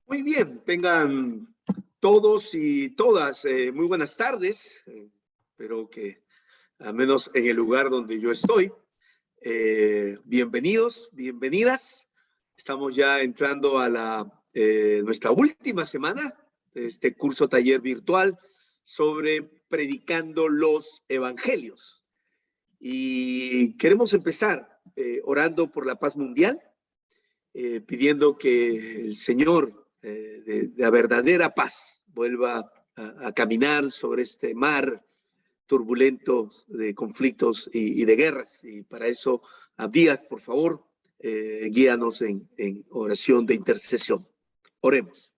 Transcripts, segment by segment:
Muy bien, tengan todos y todas muy buenas tardes. Espero que, al menos en el lugar donde yo estoy, bienvenidos, bienvenidas. Estamos ya entrando a nuestra última semana de este curso taller virtual sobre predicando los evangelios. Y queremos empezar orando por la paz mundial, pidiendo que el Señor de la verdadera paz vuelva a caminar sobre este mar turbulento de conflictos y de guerras. Y para eso, Abdías, por favor, guíanos en oración de intercesión. Oremos.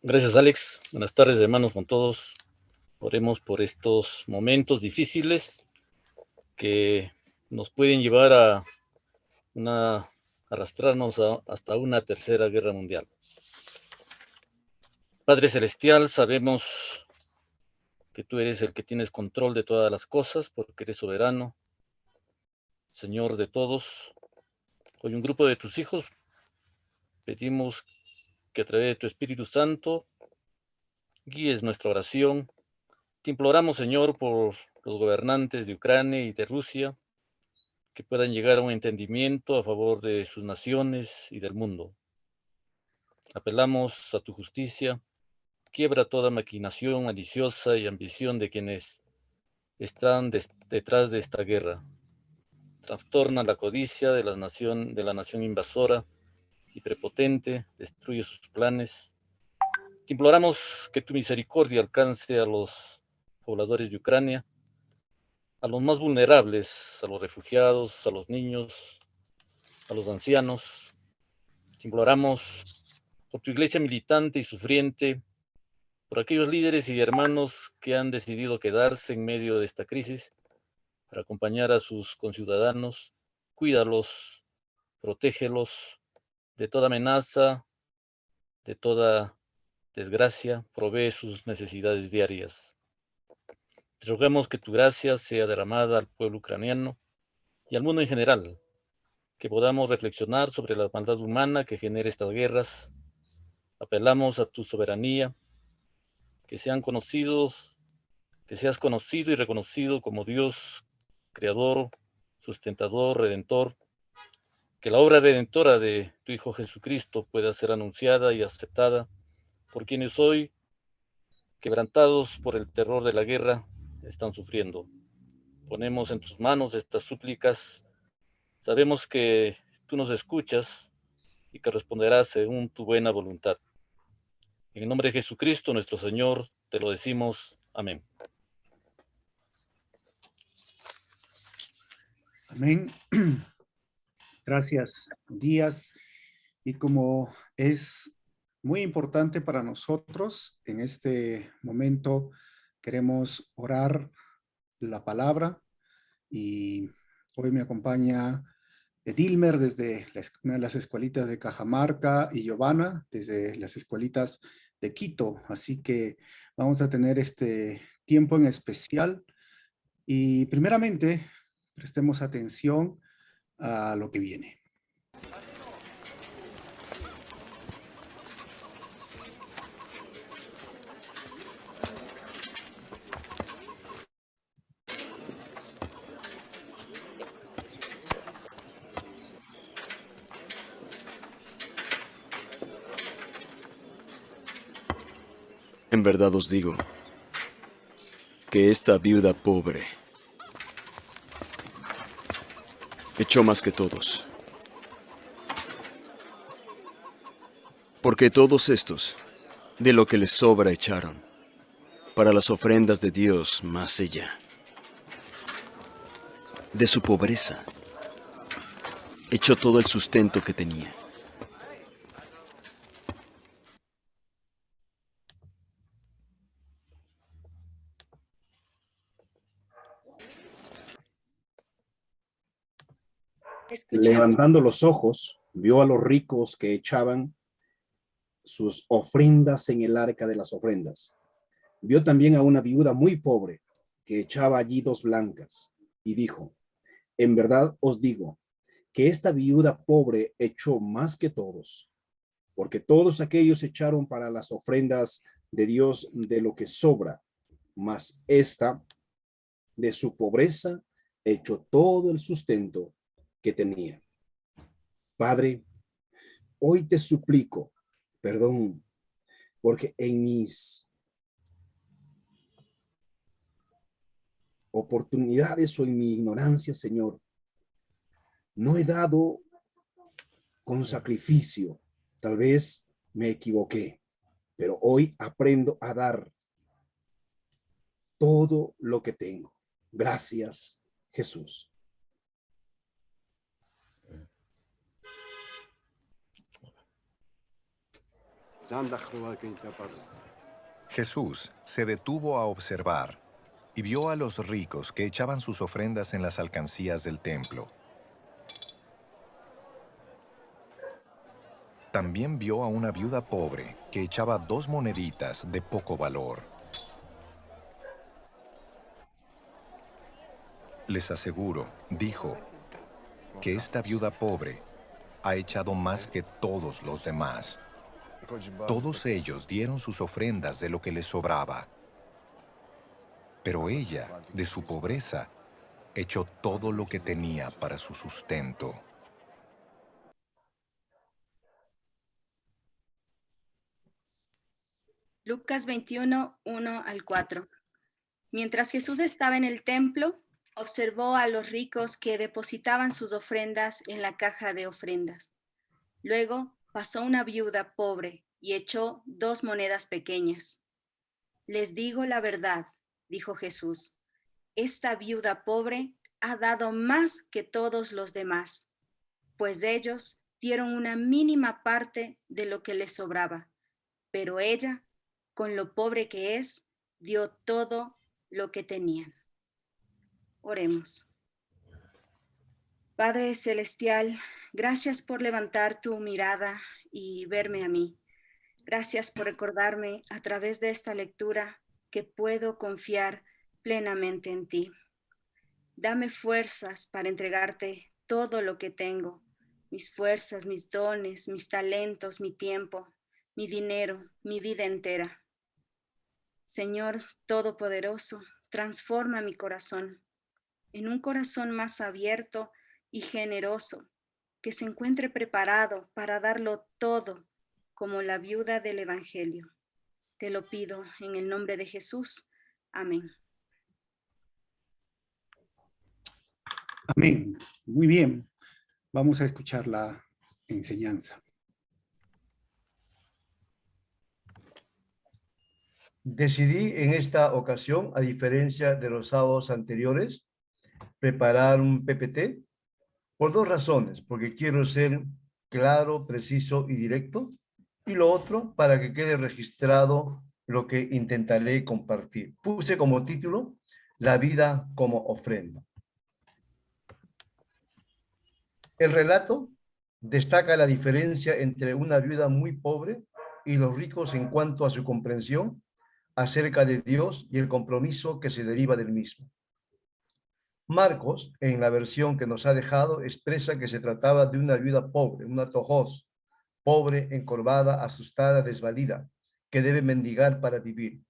Gracias, Alex. Buenas tardes, hermanos, con todos. Oremos por estos momentos difíciles que nos pueden llevar a arrastrarnos hasta una tercera guerra mundial. Padre Celestial, sabemos que tú eres el que tienes control de todas las cosas, porque eres soberano, Señor de todos. Hoy un grupo de tus hijos pedimos que a través de tu Espíritu Santo guíes nuestra oración. Te imploramos, Señor, por los gobernantes de Ucrania y de Rusia, que puedan llegar a un entendimiento a favor de sus naciones y del mundo. Apelamos a tu justicia, quiebra toda maquinación maliciosa y ambición de quienes están detrás de esta guerra. Trastorna la codicia de la nación invasora y prepotente, destruye sus planes. Te imploramos que tu misericordia alcance a los pobladores de Ucrania, a los más vulnerables, a los refugiados, a los niños, a los ancianos. Te imploramos por tu iglesia militante y sufriente, por aquellos líderes y hermanos que han decidido quedarse en medio de esta crisis para acompañar a sus conciudadanos. Cuídalos, protégelos de toda amenaza, de toda desgracia, provee sus necesidades diarias. Te rogamos que tu gracia sea derramada al pueblo ucraniano y al mundo en general, que podamos reflexionar sobre la maldad humana que genera estas guerras. Apelamos a tu soberanía, que seas conocido y reconocido como Dios, creador, sustentador, redentor, que la obra redentora de tu Hijo Jesucristo pueda ser anunciada y aceptada por quienes hoy, quebrantados por el terror de la guerra, están sufriendo. Ponemos en tus manos estas súplicas. Sabemos que tú nos escuchas y que responderás según tu buena voluntad. En el nombre de Jesucristo, nuestro Señor, te lo decimos. Amén. Amén. Gracias, Díaz. Y como es muy importante para nosotros, en este momento queremos orar la palabra y hoy me acompaña Dilmer desde una de las escuelitas de Cajamarca y Giovanna desde las escuelitas de Quito. Así que vamos a tener este tiempo en especial y primeramente prestemos atención a lo que viene. En verdad os digo que esta viuda pobre echó más que todos, porque todos estos de lo que les sobra echaron para las ofrendas de Dios, más ella de su pobreza echó todo el sustento que tenía. Levantando los ojos, vio a los ricos que echaban sus ofrendas en el arca de las ofrendas. Vio también a una viuda muy pobre que echaba allí 2 blancas y dijo: en verdad os digo que esta viuda pobre echó más que todos, porque todos aquellos echaron para las ofrendas de Dios de lo que sobra, mas esta de su pobreza echó todo el sustento que tenía. Padre, hoy te suplico perdón, porque en mis oportunidades o en mi ignorancia, Señor, no he dado con sacrificio. Tal vez me equivoqué, pero hoy aprendo a dar todo lo que tengo. Gracias, Jesús. Jesús se detuvo a observar y vio a los ricos que echaban sus ofrendas en las alcancías del templo. También vio a una viuda pobre que echaba 2 moneditas de poco valor. Les aseguro, dijo, que esta viuda pobre ha echado más que todos los demás. Todos ellos dieron sus ofrendas de lo que les sobraba. Pero ella, de su pobreza, echó todo lo que tenía para su sustento. Lucas 21, 1 al 4. Mientras Jesús estaba en el templo, observó a los ricos que depositaban sus ofrendas en la caja de ofrendas. Luego pasó una viuda pobre y echó 2 monedas pequeñas. Les digo la verdad, dijo Jesús, esta viuda pobre ha dado más que todos los demás, pues ellos dieron una mínima parte de lo que les sobraba, pero ella, con lo pobre que es, dio todo lo que tenían. Oremos. Padre Celestial, gracias por levantar tu mirada y verme a mí. Gracias por recordarme a través de esta lectura que puedo confiar plenamente en ti. Dame fuerzas para entregarte todo lo que tengo, mis fuerzas, mis dones, mis talentos, mi tiempo, mi dinero, mi vida entera. Señor Todopoderoso, transforma mi corazón en un corazón más abierto y generoso, que se encuentre preparado para darlo todo como la viuda del Evangelio. Te lo pido en el nombre de Jesús. Amén. Amén. Muy bien. Vamos a escuchar la enseñanza. Decidí en esta ocasión, a diferencia de los sábados anteriores, preparar un PPT por 2 razones, porque quiero ser claro, preciso y directo, y lo otro, para que quede registrado lo que intentaré compartir. Puse como título, La vida como ofrenda. El relato destaca la diferencia entre una viuda muy pobre y los ricos en cuanto a su comprensión acerca de Dios y el compromiso que se deriva del mismo. Marcos, en la versión que nos ha dejado, expresa que se trataba de una viuda pobre, una tojos, pobre, encorvada, asustada, desvalida, que debe mendigar para vivir.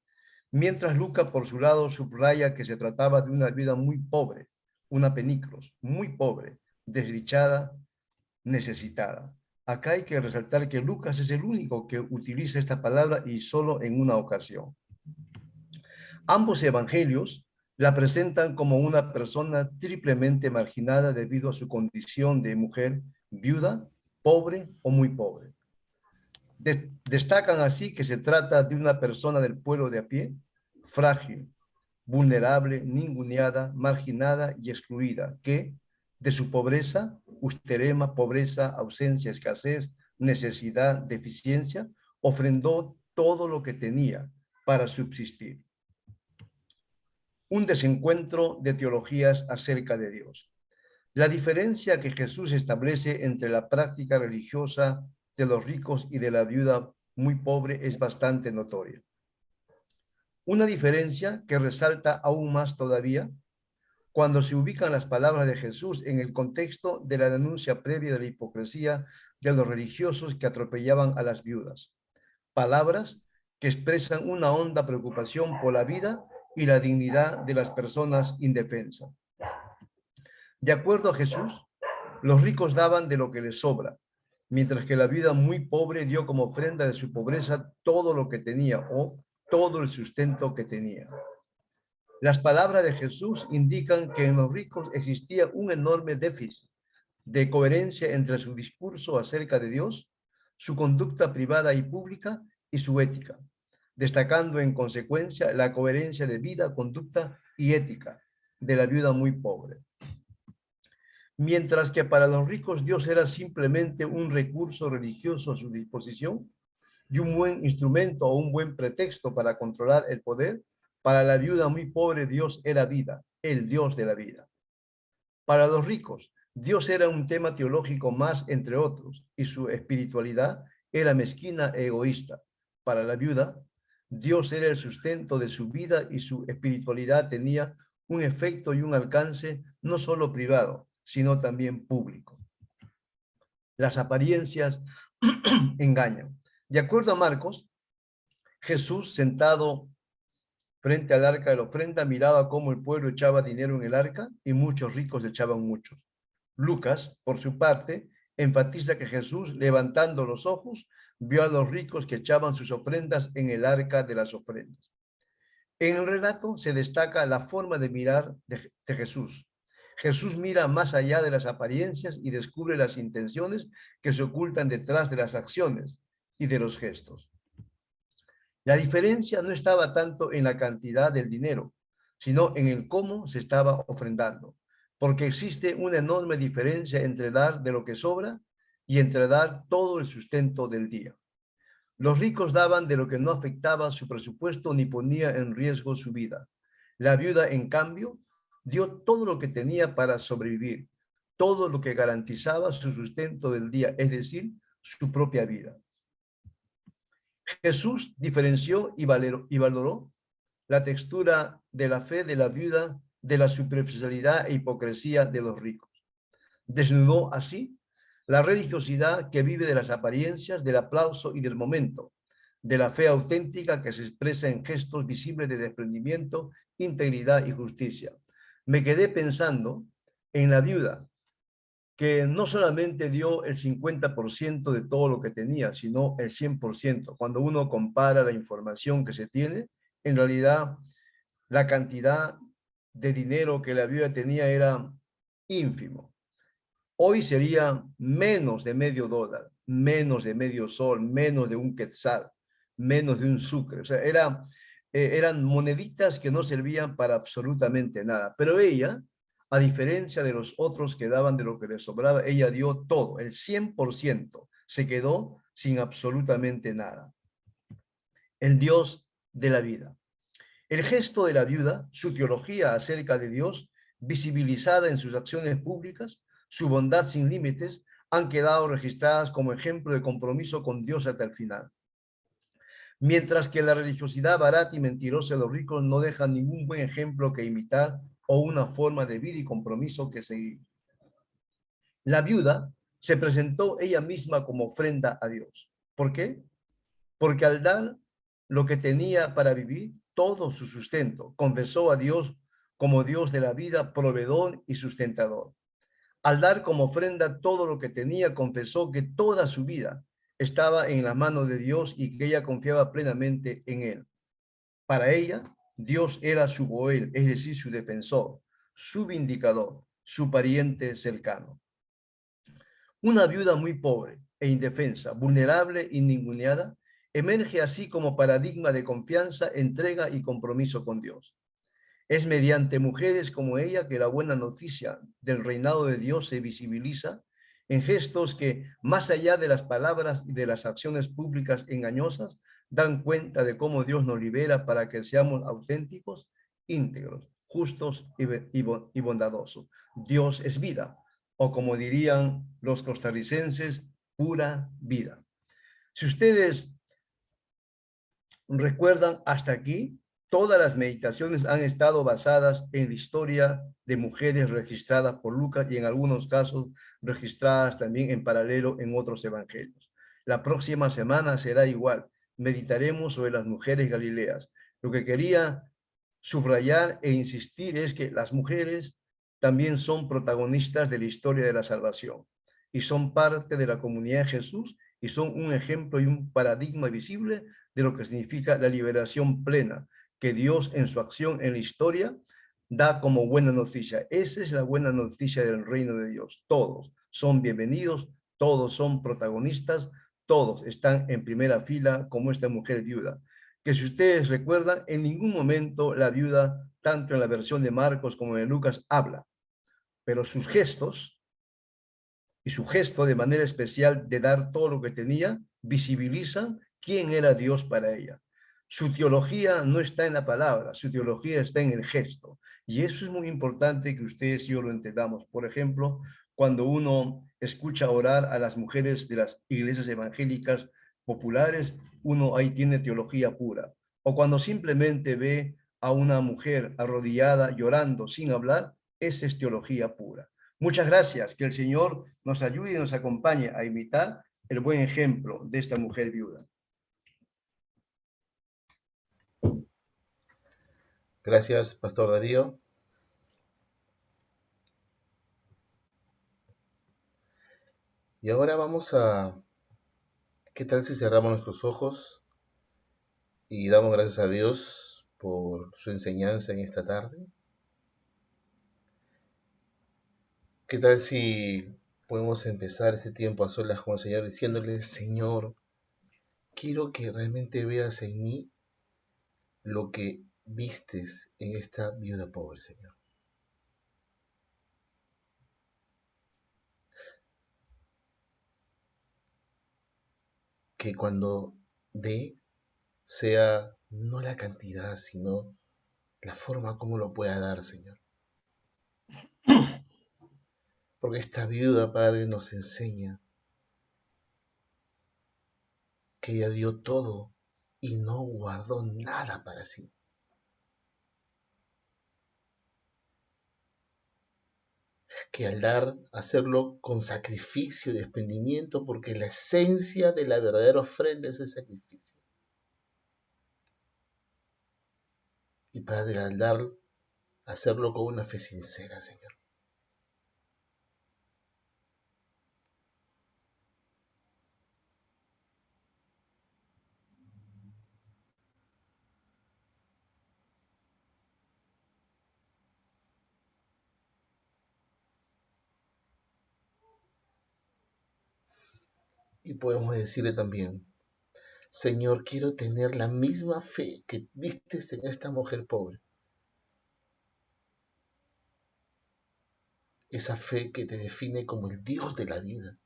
Mientras Lucas, por su lado, subraya que se trataba de una viuda muy pobre, una peniclos, muy pobre, desdichada, necesitada. Acá hay que resaltar que Lucas es el único que utiliza esta palabra y solo en una ocasión. Ambos evangelios la presentan como una persona triplemente marginada debido a su condición de mujer viuda, pobre o muy pobre. Destacan así que se trata de una persona del pueblo de a pie, frágil, vulnerable, ninguneada, marginada y excluida, que de su pobreza, usterema, pobreza, ausencia, escasez, necesidad, deficiencia, ofrendó todo lo que tenía para subsistir. Un desencuentro de teologías acerca de Dios. La diferencia que Jesús establece entre la práctica religiosa de los ricos y de la viuda muy pobre es bastante notoria. Una diferencia que resalta aún más todavía cuando se ubican las palabras de Jesús en el contexto de la denuncia previa de la hipocresía de los religiosos que atropellaban a las viudas. Palabras que expresan una honda preocupación por la vida y la dignidad de las personas indefensas. De acuerdo a Jesús, los ricos daban de lo que les sobra, mientras que la viuda muy pobre dio como ofrenda de su pobreza todo lo que tenía o todo el sustento que tenía. Las palabras de Jesús indican que en los ricos existía un enorme déficit de coherencia entre su discurso acerca de Dios, su conducta privada y pública y su ética, destacando en consecuencia la coherencia de vida, conducta y ética de la viuda muy pobre. Mientras que para los ricos Dios era simplemente un recurso religioso a su disposición y un buen instrumento o un buen pretexto para controlar el poder, para la viuda muy pobre Dios era vida, el Dios de la vida. Para los ricos, Dios era un tema teológico más entre otros y su espiritualidad era mezquina e egoísta. Para la viuda, Dios era el sustento de su vida y su espiritualidad tenía un efecto y un alcance no solo privado, sino también público. Las apariencias engañan. De acuerdo a Marcos, Jesús sentado frente al arca de la ofrenda miraba cómo el pueblo echaba dinero en el arca y muchos ricos echaban muchos. Lucas, por su parte, enfatiza que Jesús, levantando los ojos, vio a los ricos que echaban sus ofrendas en el arca de las ofrendas. En el relato se destaca la forma de mirar de Jesús. Jesús mira más allá de las apariencias y descubre las intenciones que se ocultan detrás de las acciones y de los gestos. La diferencia no estaba tanto en la cantidad del dinero, sino en el cómo se estaba ofrendando, porque existe una enorme diferencia entre dar de lo que sobra y entre dar todo el sustento del día. Los ricos daban de lo que no afectaba su presupuesto ni ponía en riesgo su vida. La viuda, en cambio, dio todo lo que tenía para sobrevivir, todo lo que garantizaba su sustento del día, es decir, su propia vida. Jesús diferenció y valoró la textura de la fe de la viuda de la superficialidad e hipocresía de los ricos. Desnudó así la religiosidad que vive de las apariencias, del aplauso y del momento, de la fe auténtica que se expresa en gestos visibles de desprendimiento, integridad y justicia. Me quedé pensando en la viuda, que no solamente dio el 50% de todo lo que tenía, sino el 100%. Cuando uno compara la información que se tiene, en realidad la cantidad de dinero que la viuda tenía era ínfimo. Hoy sería menos de medio dólar, menos de medio sol, menos de un quetzal, menos de un sucre. O sea, eran moneditas que no servían para absolutamente nada. Pero ella, a diferencia de los otros que daban de lo que les sobraba, ella dio todo, el 100%. Se quedó sin absolutamente nada. El Dios de la vida. El gesto de la viuda, su teología acerca de Dios, visibilizada en sus acciones públicas, su bondad sin límites, han quedado registradas como ejemplo de compromiso con Dios hasta el final. Mientras que la religiosidad barata y mentirosa de los ricos no deja ningún buen ejemplo que imitar o una forma de vida y compromiso que seguir. La viuda se presentó ella misma como ofrenda a Dios. ¿Por qué? Porque al dar lo que tenía para vivir, todo su sustento, confesó a Dios como Dios de la vida, proveedor y sustentador. Al dar como ofrenda todo lo que tenía, confesó que toda su vida estaba en la mano de Dios y que ella confiaba plenamente en Él. Para ella, Dios era su goel, es decir, su defensor, su vindicador, su pariente cercano. Una viuda muy pobre e indefensa, vulnerable y ninguneada, emerge así como paradigma de confianza, entrega y compromiso con Dios. Es mediante mujeres como ella que la buena noticia del reinado de Dios se visibiliza en gestos que, más allá de las palabras y de las acciones públicas engañosas, dan cuenta de cómo Dios nos libera para que seamos auténticos, íntegros, justos y bondadosos. Dios es vida, o como dirían los costarricenses, pura vida. Si ustedes recuerdan hasta aquí, Todas las meditaciones han estado basadas en la historia de mujeres registradas por Lucas y en algunos casos registradas también en paralelo en otros evangelios. La próxima semana será igual. Meditaremos sobre las mujeres galileas. Lo que quería subrayar e insistir es que las mujeres también son protagonistas de la historia de la salvación y son parte de la comunidad de Jesús y son un ejemplo y un paradigma visible de lo que significa la liberación plena que Dios en su acción en la historia da como buena noticia. Esa es la buena noticia del reino de Dios. Todos son bienvenidos, todos son protagonistas, todos están en primera fila como esta mujer viuda. Que si ustedes recuerdan, en ningún momento la viuda, tanto en la versión de Marcos como en Lucas, habla, pero sus gestos y su gesto de manera especial de dar todo lo que tenía, visibilizan quién era Dios para ella. Su teología no está en la palabra, su teología está en el gesto. Y eso es muy importante que ustedes y yo lo entendamos. Por ejemplo, cuando uno escucha orar a las mujeres de las iglesias evangélicas populares, uno ahí tiene teología pura. O cuando simplemente ve a una mujer arrodillada llorando sin hablar, esa es teología pura. Muchas gracias. Que el Señor nos ayude y nos acompañe a imitar el buen ejemplo de esta mujer viuda. Gracias, Pastor Darío. Y ahora vamos a... ¿Qué tal si cerramos nuestros ojos y damos gracias a Dios por su enseñanza en esta tarde? ¿Qué tal si podemos empezar este tiempo a solas con el Señor diciéndole: Señor, quiero que realmente veas en mí lo que vistes en esta viuda pobre, Señor? Que cuando dé sea no la cantidad, sino la forma como lo pueda dar, Señor. Porque esta viuda, Padre, nos enseña que ella dio todo y no guardó nada para sí. Que al dar, hacerlo con sacrificio y desprendimiento, porque la esencia de la verdadera ofrenda es el sacrificio. Y Padre, al dar, hacerlo con una fe sincera, Señor. Y podemos decirle también: Señor, quiero tener la misma fe que vistes en esta mujer pobre. Esa fe que te define como el Dios de la vida,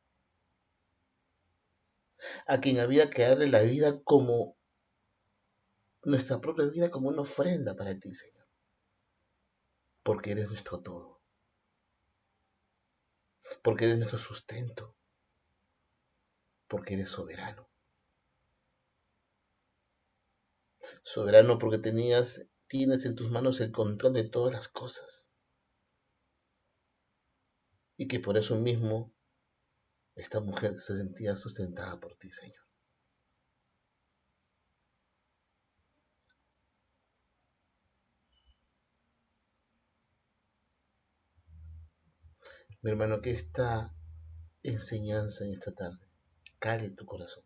a quien había que darle la vida como nuestra propia vida, como una ofrenda para ti, Señor, porque eres nuestro todo, porque eres nuestro sustento, porque eres soberano. Soberano porque tienes en tus manos el control de todas las cosas, y que por eso mismo esta mujer se sentía sustentada por ti, Señor. Mi hermano, que esta enseñanza en esta tarde cale tu corazón,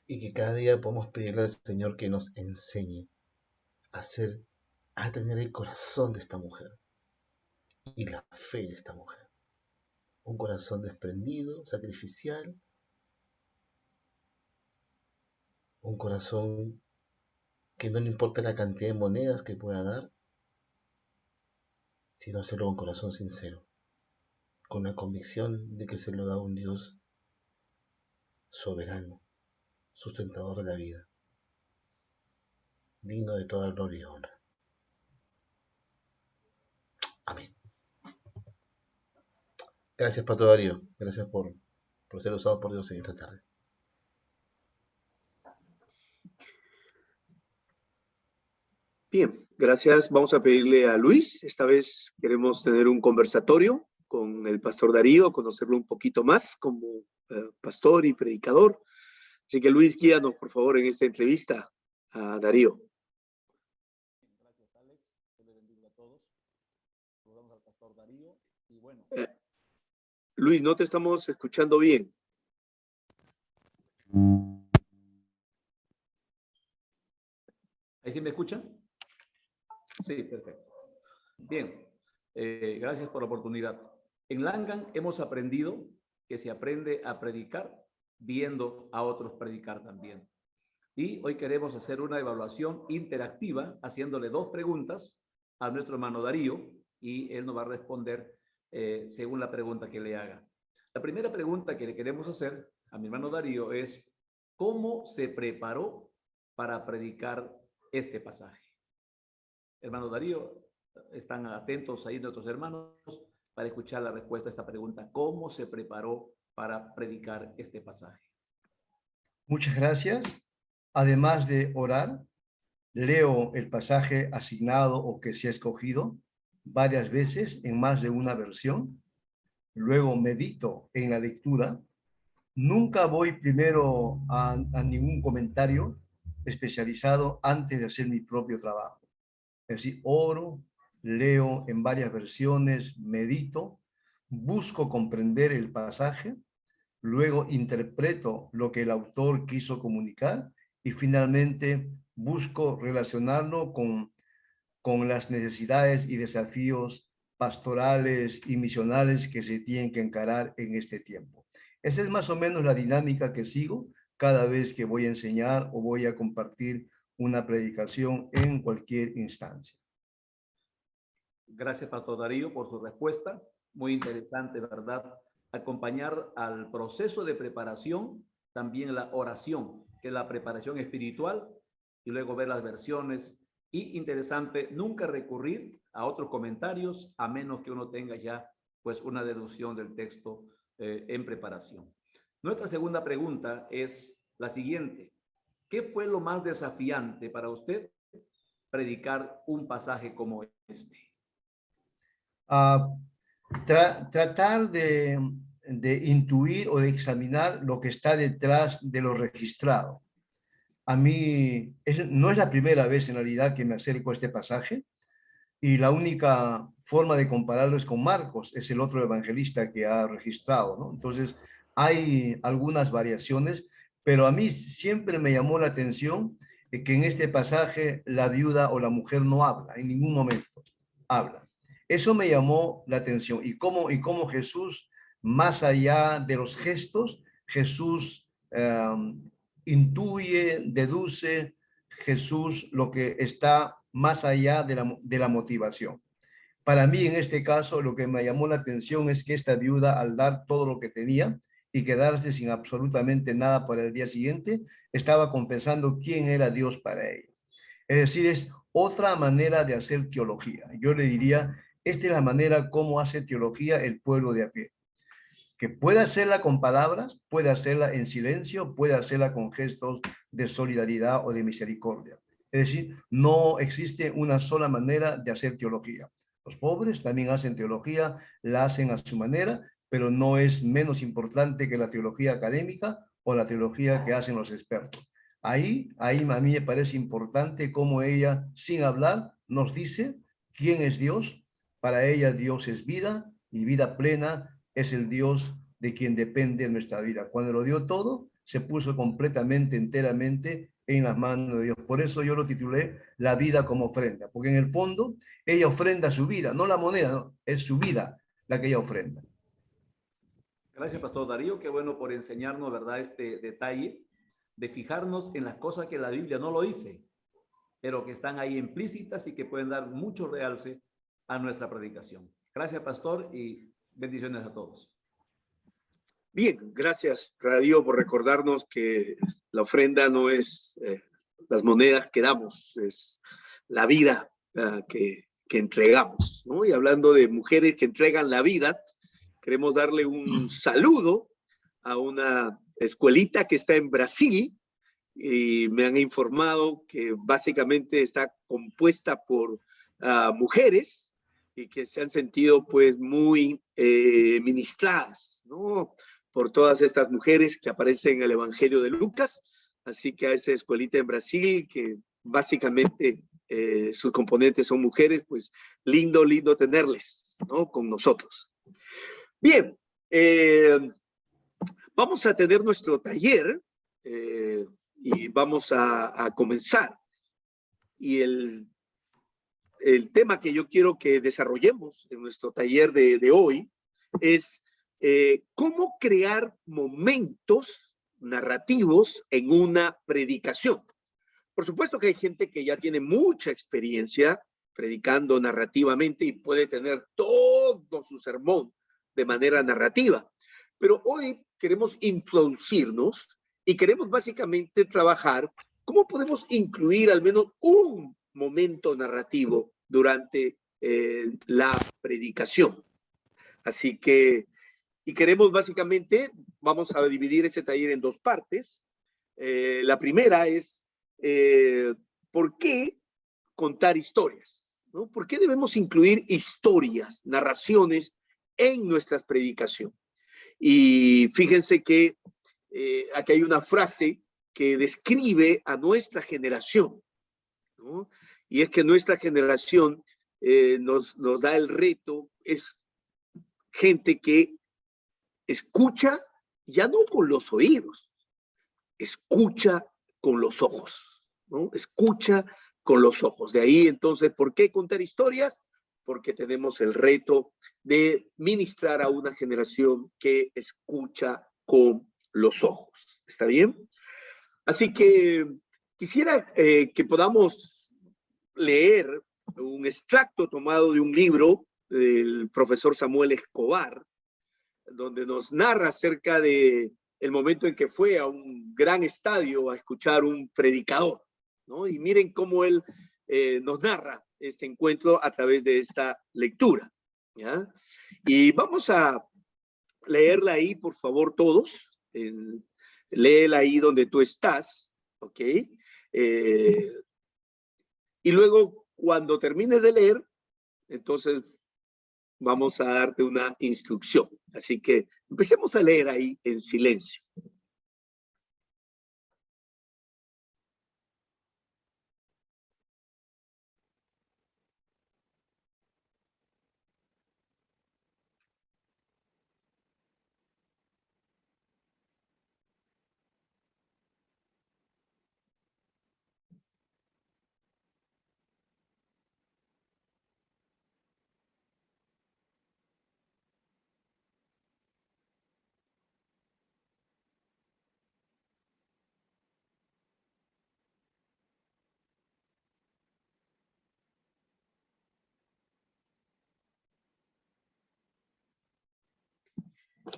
y que cada día podamos pedirle al Señor que nos enseñe a tener el corazón de esta mujer y la fe de esta mujer. Un corazón desprendido, sacrificial, un corazón que no le importa la cantidad de monedas que pueda dar, sino hacerlo con un corazón sincero, con la convicción de que se lo da un Dios soberano, sustentador de la vida, digno de toda gloria y honra. Amén. Gracias, Pastor Darío. Gracias por ser usado por Dios en esta tarde. Bien, gracias. Vamos a pedirle a Luis. Esta vez queremos tener un conversatorio con el pastor Darío, conocerlo un poquito más como pastor y predicador. Así que Luis, guíanos por favor en esta entrevista a Darío. Gracias, Alex. Que le bendiga a todos. Saludamos al pastor Darío y bueno. Luis, no te estamos escuchando bien. ¿Ahí sí me escuchan? Sí, perfecto. Bien, gracias por la oportunidad. En Langan hemos aprendido que se aprende a predicar viendo a otros predicar también. Y hoy queremos hacer una evaluación interactiva haciéndole 2 preguntas a nuestro hermano Darío y él nos va a responder según la pregunta que le haga. La primera pregunta que le queremos hacer a mi hermano Darío es: ¿cómo se preparó para predicar este pasaje? Hermano Darío, están atentos ahí nuestros hermanos para escuchar la respuesta a esta pregunta. ¿Cómo se preparó para predicar este pasaje? Muchas gracias. Además de orar, leo el pasaje asignado o que se ha escogido varias veces en más de una versión. Luego medito en la lectura. Nunca voy primero a ningún comentario especializado antes de hacer mi propio trabajo. Es decir, oro, leo en varias versiones, medito, busco comprender el pasaje, luego interpreto lo que el autor quiso comunicar y finalmente busco relacionarlo con las necesidades y desafíos pastorales y misionales que se tienen que encarar en este tiempo. Esa es más o menos la dinámica que sigo cada vez que voy a enseñar o voy a compartir una predicación en cualquier instancia. Gracias, pastor Darío, por su respuesta. Muy interesante, ¿verdad? Acompañar al proceso de preparación también la oración, que es la preparación espiritual, y luego ver las versiones. Y interesante, nunca recurrir a otros comentarios a menos que uno tenga ya pues una deducción del texto en preparación. Nuestra segunda pregunta es la siguiente: ¿qué fue lo más desafiante para usted predicar un pasaje como este? Tratar de intuir o de examinar lo que está detrás de lo registrado. A mí no es la primera vez en realidad que me acerco a este pasaje, y la única forma de compararlo es con Marcos, es el otro evangelista que ha registrado, ¿no? Entonces hay algunas variaciones, pero a mí siempre me llamó la atención que en este pasaje la viuda o la mujer no habla, en ningún momento habla. Eso me llamó la atención, y cómo Jesús, más allá de los gestos, Jesús intuye, deduce, Jesús lo que está más allá de la motivación. Para mí, en este caso, lo que me llamó la atención es que esta viuda, al dar todo lo que tenía y quedarse sin absolutamente nada para el día siguiente, estaba confesando quién era Dios para ella. Es decir, es otra manera de hacer teología. Yo le diría, esta es la manera como hace teología el pueblo de a pie. Que puede hacerla con palabras, puede hacerla en silencio, puede hacerla con gestos de solidaridad o de misericordia. Es decir, no existe una sola manera de hacer teología. Los pobres también hacen teología, la hacen a su manera, pero no es menos importante que la teología académica o la teología que hacen los expertos. Ahí a mí me parece importante cómo ella, sin hablar, nos dice quién es Dios. Para ella Dios es vida, y vida plena es el Dios de quien depende nuestra vida. Cuando lo dio todo, se puso completamente, enteramente en las manos de Dios. Por eso yo lo titulé La vida como ofrenda, porque en el fondo ella ofrenda su vida, no la moneda, no, es su vida la que ella ofrenda. Gracias, pastor Darío. Qué bueno por enseñarnos, ¿verdad?, este detalle de fijarnos en las cosas que la Biblia no lo dice, pero que están ahí implícitas y que pueden dar mucho realce a nuestra predicación. Gracias, pastor, y bendiciones a todos. Bien, gracias, Darío, por recordarnos que la ofrenda no es las monedas que damos, es la vida que entregamos, ¿no? Y hablando de mujeres que entregan la vida, queremos darle un saludo a una escuelita que está en Brasil, y me han informado que básicamente está compuesta por mujeres y que se han sentido pues muy ministradas, ¿no? Por todas estas mujeres que aparecen en el Evangelio de Lucas. Así que a esa escuelita en Brasil, que básicamente sus componentes son mujeres, pues lindo tenerles, ¿no? Con nosotros. Bien, vamos a tener nuestro taller y vamos a comenzar. Y el tema que yo quiero que desarrollemos en nuestro taller de hoy es cómo crear momentos narrativos en una predicación. Por supuesto que hay gente que ya tiene mucha experiencia predicando narrativamente y puede tener todo su sermón de manera narrativa, pero hoy queremos introducirnos y queremos básicamente trabajar cómo podemos incluir al menos un momento narrativo durante la predicación. Así que, y queremos básicamente, vamos a dividir ese taller en dos partes. La primera es, ¿por qué contar historias? ¿No? ¿Por qué debemos incluir historias, narraciones en nuestras predicaciones? Y fíjense que aquí hay una frase que describe a nuestra generación, ¿no? Y es que nuestra generación nos da el reto, es gente que escucha ya no con los oídos, escucha con los ojos, ¿no? Escucha con los ojos. De ahí entonces, ¿por qué contar historias? Porque tenemos el reto de ministrar a una generación que escucha con los ojos. ¿Está bien? Así que quisiera que podamos leer un extracto tomado de un libro del profesor Samuel Escobar, donde nos narra acerca de el momento en que fue a un gran estadio a escuchar un predicador, ¿no? Y miren cómo él nos narra este encuentro a través de esta lectura, ¿ya? Y vamos a leerla ahí, por favor, todos. Léela ahí donde tú estás, ¿ok? Y luego, cuando termines de leer, entonces vamos a darte una instrucción. Así que empecemos a leer ahí en silencio.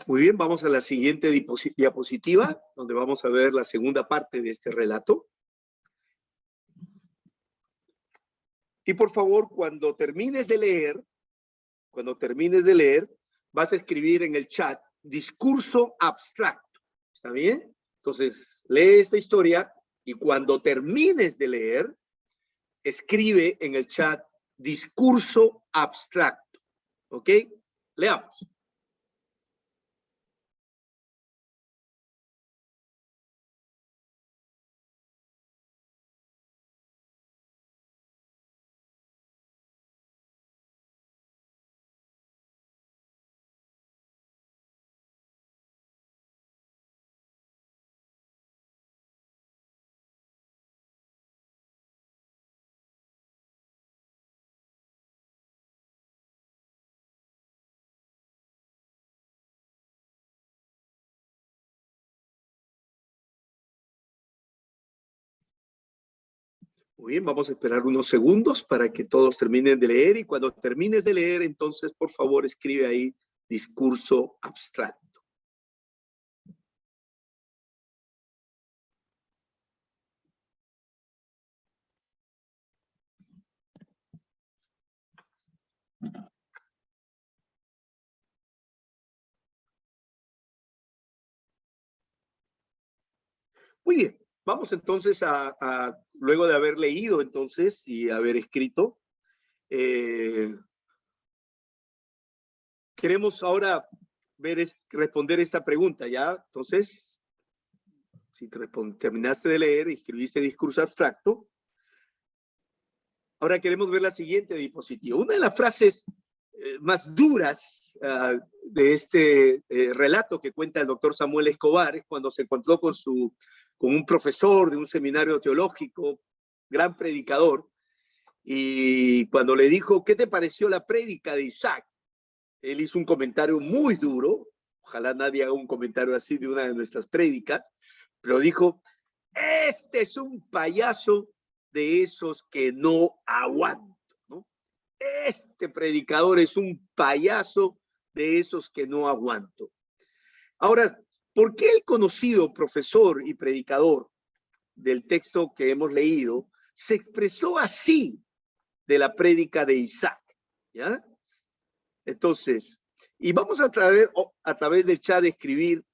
Muy bien, vamos a la siguiente diapositiva, donde vamos a ver la segunda parte de este relato. Y por favor, cuando termines de leer, vas a escribir en el chat discurso abstracto. ¿Está bien? Entonces, lee esta historia y cuando termines de leer, escribe en el chat discurso abstracto. ¿Ok? Leamos. Muy bien, vamos a esperar unos segundos para que todos terminen de leer y cuando termines de leer, entonces, por favor, escribe ahí discurso abstracto. Muy bien, vamos entonces luego de haber leído entonces y haber escrito, queremos ahora responder esta pregunta, ¿ya? Entonces, si terminaste de leer y escribiste discurso abstracto, ahora queremos ver la siguiente diapositiva. Una de las frases más duras de este relato que cuenta el doctor Samuel Escobar es cuando se encontró con un profesor de un seminario teológico, gran predicador, y cuando le dijo, ¿qué te pareció la prédica de Isaac? Él hizo un comentario muy duro, ojalá nadie haga un comentario así de una de nuestras prédicas, pero dijo, este es un payaso de esos que no aguanto, ¿no? Este predicador es un payaso de esos que no aguanto. Ahora, ¿por qué el conocido profesor y predicador del texto que hemos leído se expresó así de la prédica de Isaac? ¿Ya? Entonces, y vamos a través del chat escribir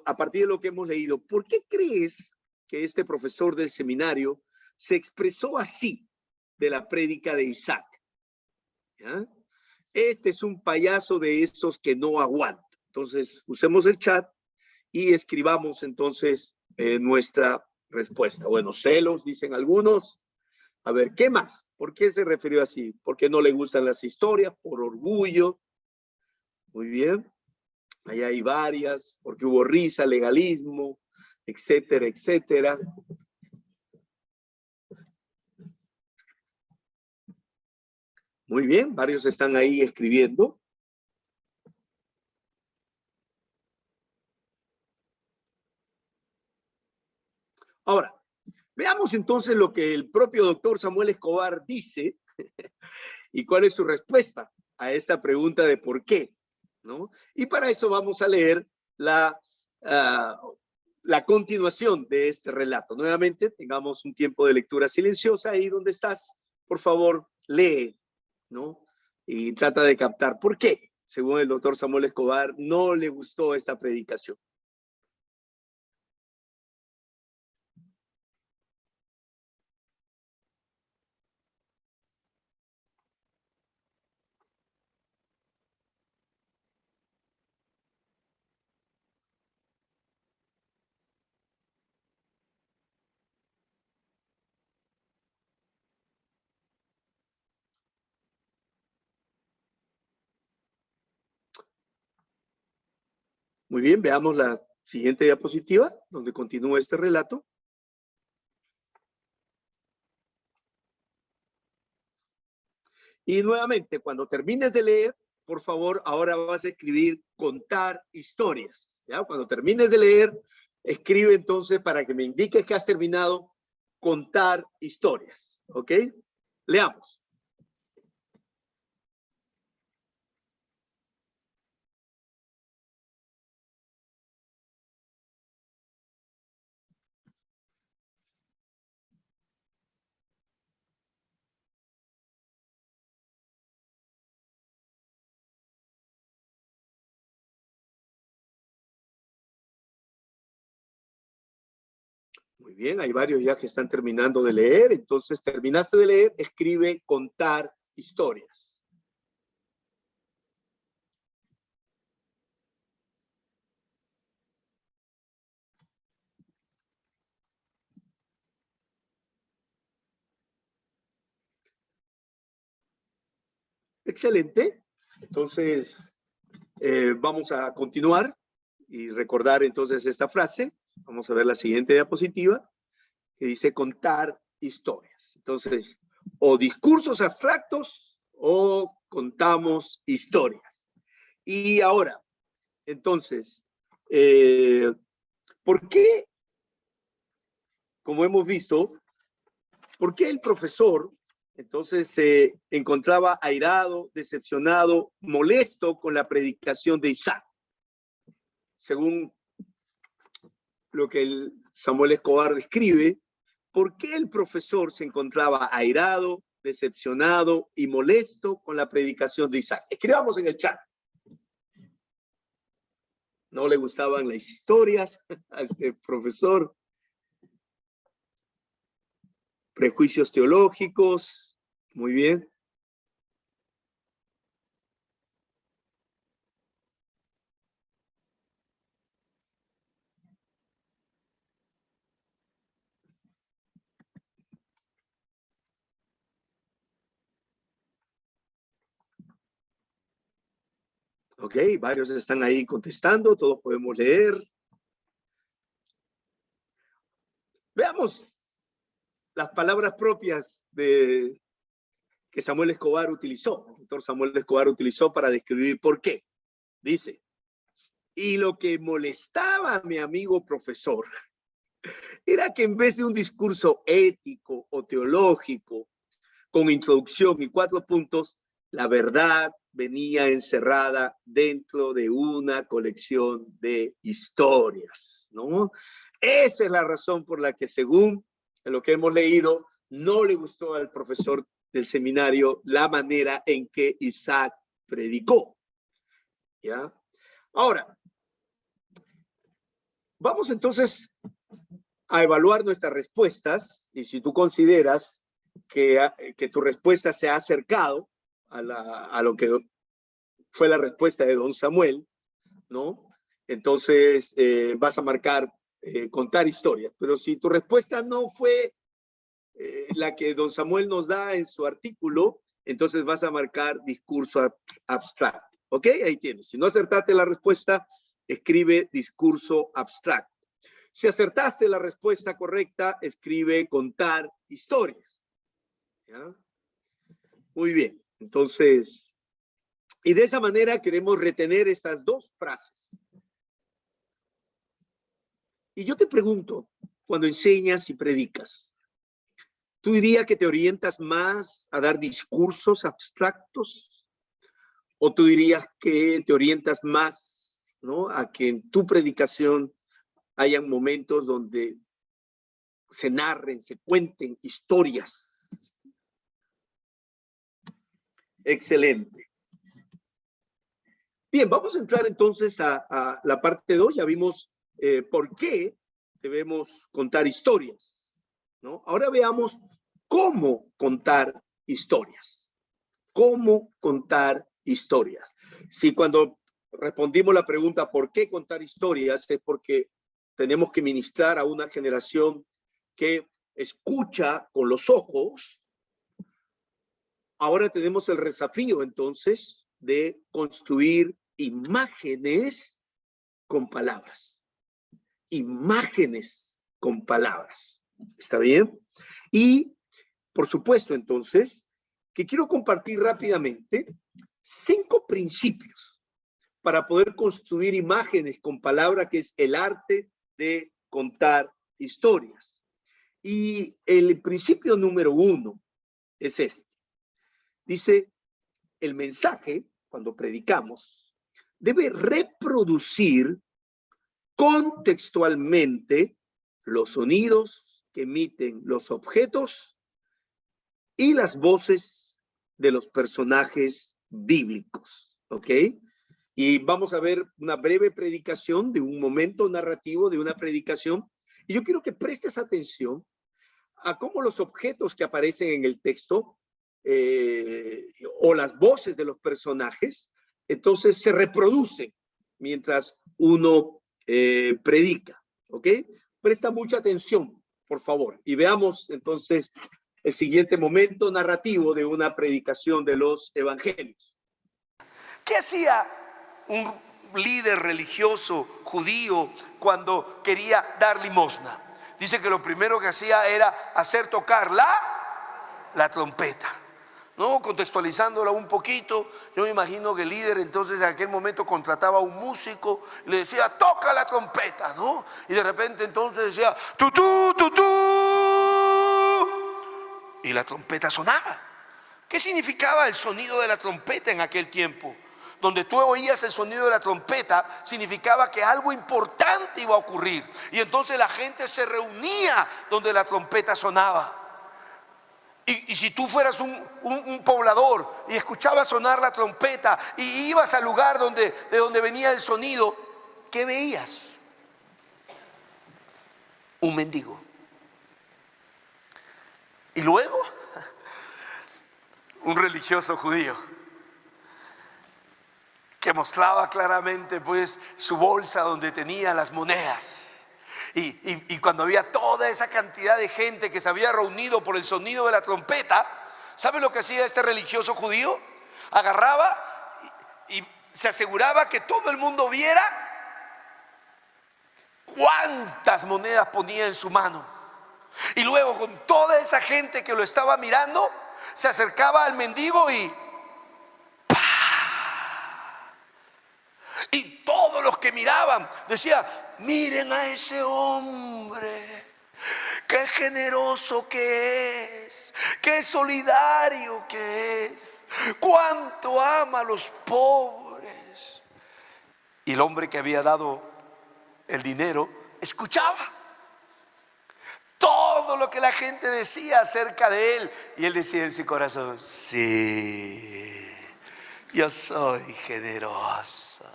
a partir de lo que hemos leído, ¿por qué crees que este profesor del seminario se expresó así de la prédica de Isaac? ¿Ya? Este es un payaso de esos que no aguanta. Entonces, usemos el chat y escribamos entonces nuestra respuesta. Bueno, celos, dicen algunos. A ver, ¿qué más? ¿Por qué se refirió así? ¿Porque no le gustan las historias? ¿Por orgullo? Muy bien. Ahí hay varias. Porque hubo risa, legalismo, etcétera, etcétera. Muy bien, varios están ahí escribiendo. Ahora, veamos entonces lo que el propio doctor Samuel Escobar dice y cuál es su respuesta a esta pregunta de por qué, ¿no? Y para eso vamos a leer la continuación de este relato. Nuevamente, tengamos un tiempo de lectura silenciosa ahí donde estás. Por favor, lee, ¿no? Y trata de captar por qué, según el doctor Samuel Escobar, no le gustó esta predicación. Muy bien, veamos la siguiente diapositiva, donde continúa este relato. Y nuevamente, cuando termines de leer, por favor, ahora vas a escribir contar historias, ¿ya? Cuando termines de leer, escribe entonces para que me indiques que has terminado contar historias, ¿ok? Leamos. Muy bien, hay varios ya que están terminando de leer. Entonces, terminaste de leer, escribe contar historias. Excelente. Entonces, vamos a continuar y recordar entonces esta frase. Vamos a ver la siguiente diapositiva que dice contar historias. Entonces, o discursos abstractos o contamos historias. Y ahora, entonces, ¿por qué, como hemos visto, por qué el profesor entonces se encontraba airado, decepcionado, molesto con la predicación de Isaac? Según lo que el Samuel Escobar describe, ¿por qué el profesor se encontraba airado, decepcionado y molesto con la predicación de Isaac? Escribamos en el chat. No le gustaban las historias a este profesor. prejuicios teológicos. Muy bien. Ok, varios están ahí contestando, todos podemos leer. Veamos las palabras propias que Samuel Escobar utilizó, el doctor Samuel Escobar utilizó para describir por qué. Dice, y lo que molestaba a mi amigo profesor era que en vez de un discurso ético o teológico con introducción y 4 puntos, la verdad venía encerrada dentro de una colección de historias, ¿no? Esa es la razón por la que, según lo que hemos leído, no le gustó al profesor del seminario la manera en que Isaac predicó. ¿Ya? Ahora, vamos entonces a evaluar nuestras respuestas, y si tú consideras que tu respuesta se ha acercado a lo que fue la respuesta de don Samuel, ¿no? Entonces vas a marcar contar historias. Pero si tu respuesta no fue la que don Samuel nos da en su artículo, entonces vas a marcar discurso abstracto. ¿Ok? Ahí tienes. Si no acertaste la respuesta, escribe discurso abstracto. Si acertaste la respuesta correcta, escribe contar historias. ¿Ya? Muy bien. Entonces, y de esa manera queremos retener estas 2 frases. Y yo te pregunto, cuando enseñas y predicas, ¿tú dirías que te orientas más a dar discursos abstractos? ¿O tú dirías que te orientas más, ¿no?, a que en tu predicación hayan momentos donde se narren, se cuenten historias? Excelente. Bien, vamos a entrar entonces a la parte 2. Ya vimos por qué debemos contar historias, ¿no? Ahora veamos cómo contar historias. ¿Cómo contar historias? Si cuando respondimos la pregunta ¿por qué contar historias? Es porque tenemos que ministrar a una generación que escucha con los ojos. Ahora tenemos el desafío entonces de construir imágenes con palabras. Imágenes con palabras. ¿Está bien? Y por supuesto entonces que quiero compartir rápidamente 5 principios para poder construir imágenes con palabras, que es el arte de contar historias. Y el principio número 1 es este. Dice, el mensaje, cuando predicamos, debe reproducir contextualmente los sonidos que emiten los objetos y las voces de los personajes bíblicos, ¿ok? Y vamos a ver una breve predicación de un momento narrativo de una predicación. Y yo quiero que prestes atención a cómo los objetos que aparecen en el texto o las voces de los personajes, entonces se reproducen mientras uno predica, ¿ok? Presta mucha atención, por favor, y veamos entonces el siguiente momento narrativo de una predicación de los evangelios. ¿Qué hacía un líder religioso judío cuando quería dar limosna? Dice que lo primero que hacía era hacer tocar la trompeta. ¿No? Contextualizándola un poquito, yo me imagino que el líder entonces en aquel momento contrataba a un músico, le decía, toca la trompeta, ¿no? Y de repente entonces decía, tutú, tutú, y la trompeta sonaba. ¿Qué significaba el sonido de la trompeta en aquel tiempo? Donde tú oías el sonido de la trompeta, significaba que algo importante iba a ocurrir. Y entonces la gente se reunía donde la trompeta sonaba. Y si tú fueras un poblador y escuchabas sonar la trompeta y ibas al lugar de donde venía el sonido, ¿qué veías? Un mendigo. Y luego, un religioso judío que mostraba claramente pues su bolsa donde tenía las monedas. Y cuando había toda esa cantidad de gente que se había reunido por el sonido de la trompeta, ¿sabe lo que hacía este religioso judío? Agarraba y se aseguraba que todo el mundo viera cuántas monedas ponía en su mano. Y luego, con toda esa gente que lo estaba mirando, se acercaba al mendigo y ¡pah! Y todos los que miraban decían: miren a ese hombre, qué generoso que es, qué solidario que es, cuánto ama a los pobres. Y el hombre que había dado el dinero escuchaba todo lo que la gente decía acerca de él, y él decía en su corazón: sí, yo soy generoso,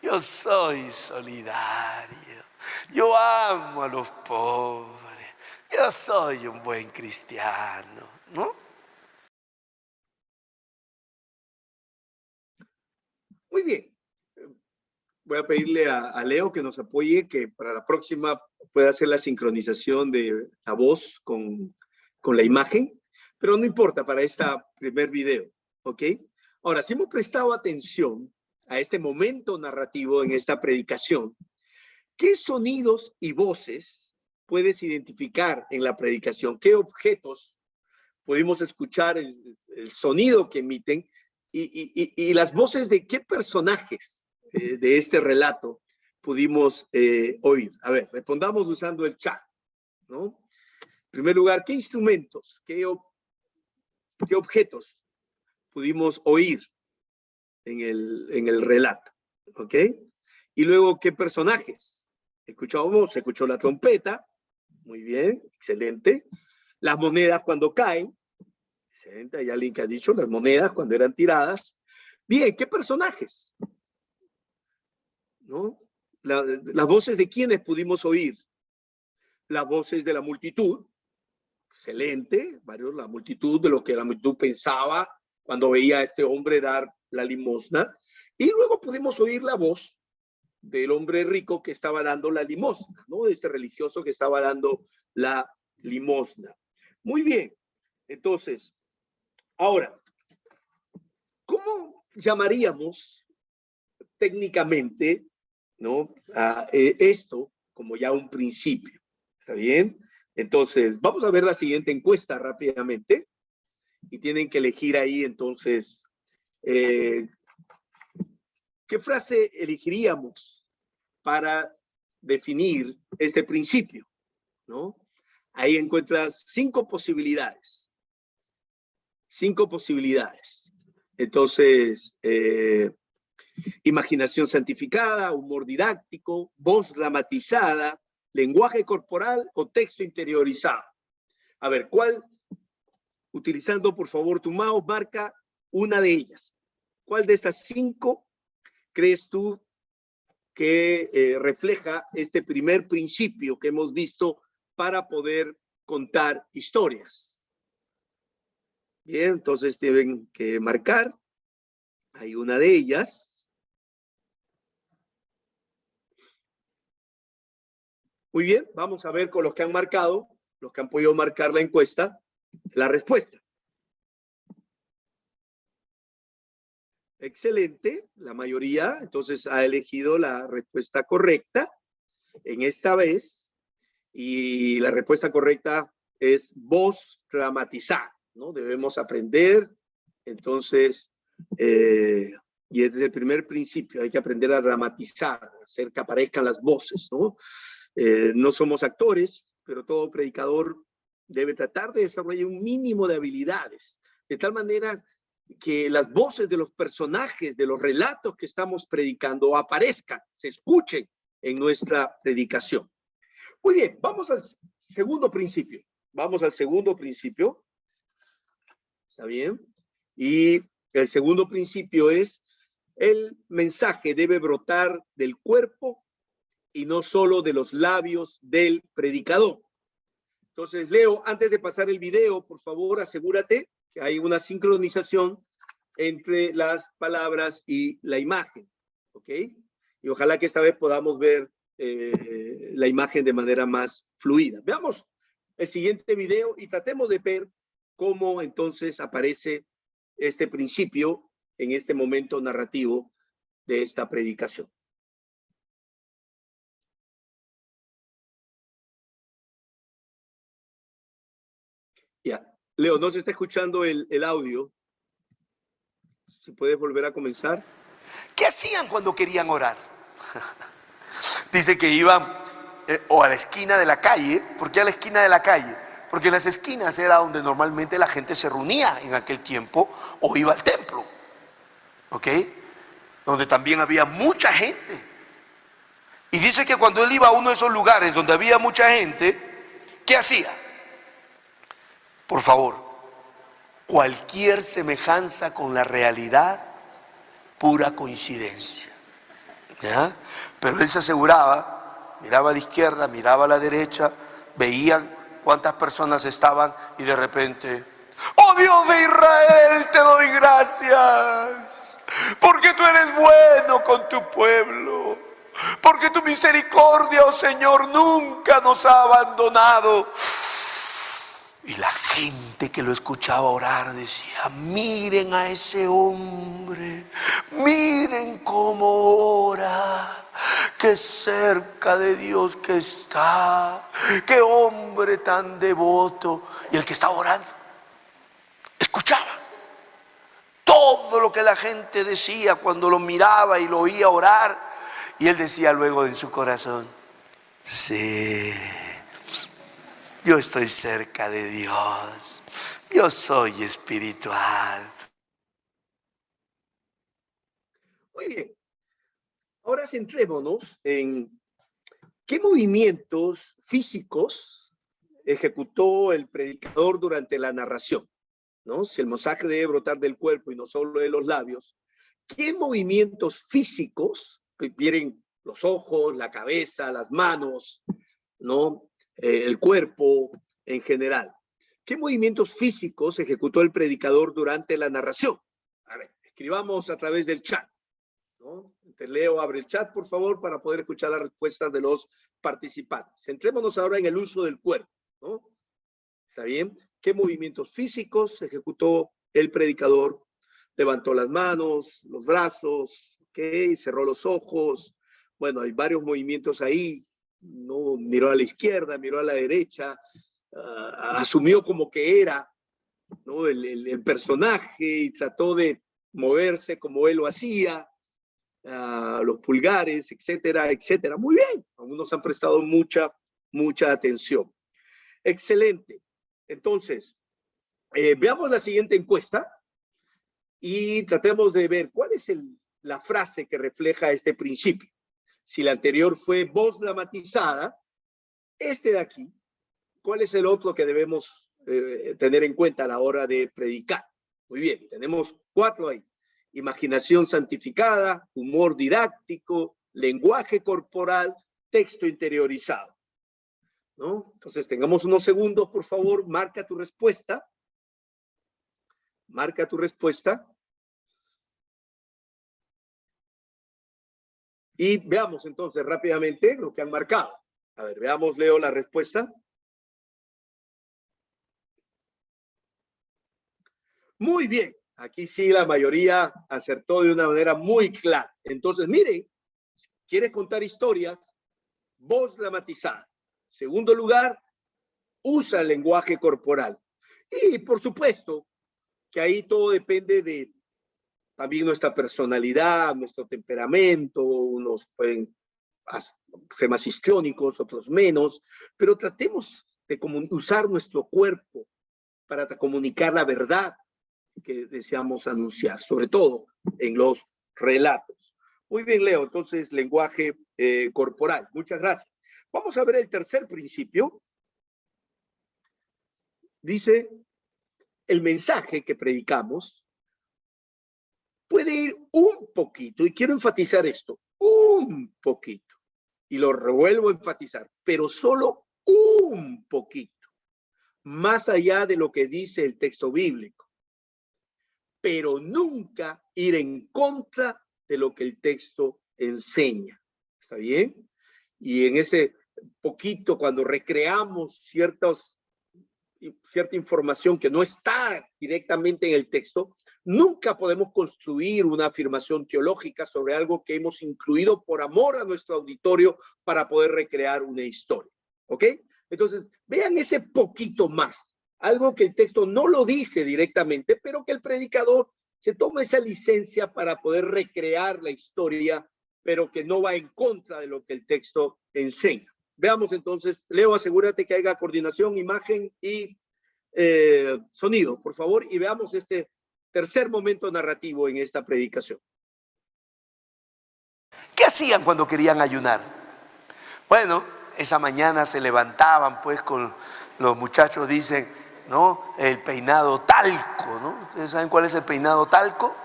yo soy solidario, yo amo a los pobres, yo soy un buen cristiano, ¿no? Muy bien. Voy a pedirle a Leo que nos apoye, que para la próxima pueda hacer la sincronización de la voz con la imagen, pero no importa para este primer video, ¿ok? Ahora, si hemos prestado atención a este momento narrativo en esta predicación, ¿qué sonidos y voces puedes identificar en la predicación? ¿Qué objetos pudimos escuchar, el sonido que emiten y las voces de qué personajes de este relato pudimos oír? A ver, respondamos usando el chat, ¿no? En primer lugar, ¿qué instrumentos, qué objetos pudimos oír en el relato? ¿Ok? Y luego, ¿qué personajes? Se escuchó la trompeta, muy bien, excelente. Las monedas cuando caen, excelente, hay alguien que ha dicho las monedas cuando eran tiradas. Bien, ¿qué personajes? ¿No? Las voces de quienes pudimos oír. Las voces de la multitud, excelente, la multitud de lo que la multitud pensaba cuando veía a este hombre dar la limosna. Y luego pudimos oír la voz del hombre rico que estaba dando la limosna, ¿no? De este religioso que estaba dando la limosna. Muy bien, entonces, ahora, ¿cómo llamaríamos técnicamente, ¿no?, a esto como ya un principio? ¿Está bien? Entonces, vamos a ver la siguiente encuesta rápidamente y tienen que elegir ahí entonces ¿qué frase elegiríamos para definir este principio? ¿No? Ahí encuentras 5 posibilidades. 5 posibilidades. Entonces, imaginación santificada, humor didáctico, voz dramatizada, lenguaje corporal o texto interiorizado. A ver, ¿cuál? Utilizando por favor tu mouse, marca una de ellas. ¿Cuál de estas 5 crees tú que refleja este primer principio que hemos visto para poder contar historias? Bien, entonces tienen que marcar. Hay una de ellas. Muy bien, vamos a ver con los que han marcado, los que han podido marcar la encuesta, la respuesta. Excelente, la mayoría entonces ha elegido la respuesta correcta en esta vez, y la respuesta correcta es voz dramatizada, ¿no? Debemos aprender, entonces, y es el primer principio, hay que aprender a dramatizar, hacer que aparezcan las voces, ¿no? No somos actores, pero todo predicador debe tratar de desarrollar un mínimo de habilidades, de tal manera que las voces de los personajes, de los relatos que estamos predicando aparezcan, se escuchen en nuestra predicación. Muy bien, vamos al segundo principio. Vamos al segundo principio. ¿Está bien? Y el segundo principio es: el mensaje debe brotar del cuerpo y no solo de los labios del predicador. Entonces, Leo, antes de pasar el video, por favor, asegúrate que hay una sincronización entre las palabras y la imagen, ¿ok? Y ojalá que esta vez podamos ver la imagen de manera más fluida. Veamos el siguiente video y tratemos de ver cómo entonces aparece este principio en este momento narrativo de esta predicación. Ya, Leo, no se está escuchando el audio. Si puedes volver a comenzar. ¿Qué hacían cuando querían orar? Dice que iban o a la esquina de la calle. ¿Por qué a la esquina de la calle? Porque las esquinas era donde normalmente la gente se reunía en aquel tiempo o iba al templo, ¿ok? Donde también había mucha gente. Y dice que cuando él iba a uno de esos lugares donde había mucha gente, ¿qué hacía? Por favor, cualquier semejanza con la realidad, pura coincidencia, ¿ya? Pero él se aseguraba, miraba a la izquierda, miraba a la derecha, veían cuántas personas estaban y de repente, ¡oh Dios de Israel, te doy gracias! Porque tú eres bueno con tu pueblo, porque tu misericordia, oh Señor, nunca nos ha abandonado. Y la gente que lo escuchaba orar decía, miren a ese hombre, miren cómo ora, qué cerca de Dios que está, qué hombre tan devoto. Y el que estaba orando escuchaba todo lo que la gente decía cuando lo miraba y lo oía orar. Y él decía luego en su corazón, sí, yo estoy cerca de Dios, yo soy espiritual. Muy bien. Ahora centrémonos en qué movimientos físicos ejecutó el predicador durante la narración, ¿no? Si el mensaje debe brotar del cuerpo y no solo de los labios, ¿qué movimientos físicos, que vienen los ojos, la cabeza, las manos, ¿no? El cuerpo en general? ¿Qué movimientos físicos ejecutó el predicador durante la narración? A ver, escribamos a través del chat, ¿no? Te Leo, abre el chat, por favor, para poder escuchar las respuestas de los participantes. Centrémonos ahora en el uso del cuerpo, ¿no? ¿Está bien? ¿Qué movimientos físicos ejecutó el predicador? Levantó las manos, los brazos, ¿ok? Cerró los ojos. Bueno, hay varios movimientos ahí, ¿no? Miró a la izquierda, miró a la derecha, asumió como que era, ¿no? el personaje y trató de moverse como él lo hacía, los pulgares, etcétera, etcétera. Muy bien, algunos han prestado mucha atención. Excelente. Entonces, veamos la siguiente encuesta y tratemos de ver cuál es la frase que refleja este principio. Si la anterior fue voz dramatizada, este de aquí, ¿cuál es el otro que debemos tener en cuenta a la hora de predicar? Muy bien, tenemos 4 ahí. Imaginación santificada, humor didáctico, lenguaje corporal, texto interiorizado, ¿no? Entonces, tengamos unos segundos, por favor, marca tu respuesta. Marca tu respuesta. Y veamos entonces rápidamente lo que han marcado. A ver, veamos, Leo, la respuesta. Muy bien. Aquí sí la mayoría acertó de una manera muy clara. Entonces, miren, si quieres contar historias, voz dramatizada. Segundo lugar, usa el lenguaje corporal. Y por supuesto que ahí todo depende de también nuestra personalidad, nuestro temperamento. Unos pueden ser más histriónicos, otros menos, pero tratemos de usar nuestro cuerpo para comunicar la verdad que deseamos anunciar, sobre todo en los relatos. Muy bien, Leo, entonces lenguaje corporal. Muchas gracias. Vamos a ver el tercer principio. Dice, el mensaje que predicamos puede ir un poquito, y quiero enfatizar esto, un poquito, y lo vuelvo a enfatizar, pero solo un poquito, más allá de lo que dice el texto bíblico, pero nunca ir en contra de lo que el texto enseña. ¿Está bien? Y en ese poquito, cuando recreamos cierta información que no está directamente en el texto, nunca podemos construir una afirmación teológica sobre algo que hemos incluido por amor a nuestro auditorio para poder recrear una historia. ¿Ok? Entonces, vean ese poquito más. Algo que el texto no lo dice directamente, pero que el predicador se toma esa licencia para poder recrear la historia, pero que no va en contra de lo que el texto enseña. Veamos entonces, Leo, asegúrate que haya coordinación, imagen y sonido, por favor, y veamos este tercer momento narrativo en esta predicación. ¿Qué hacían cuando querían ayunar? Bueno, esa mañana se levantaban pues con los muchachos, dicen, ¿no? El peinado talco, ¿no? ¿Ustedes saben cuál es el peinado talco?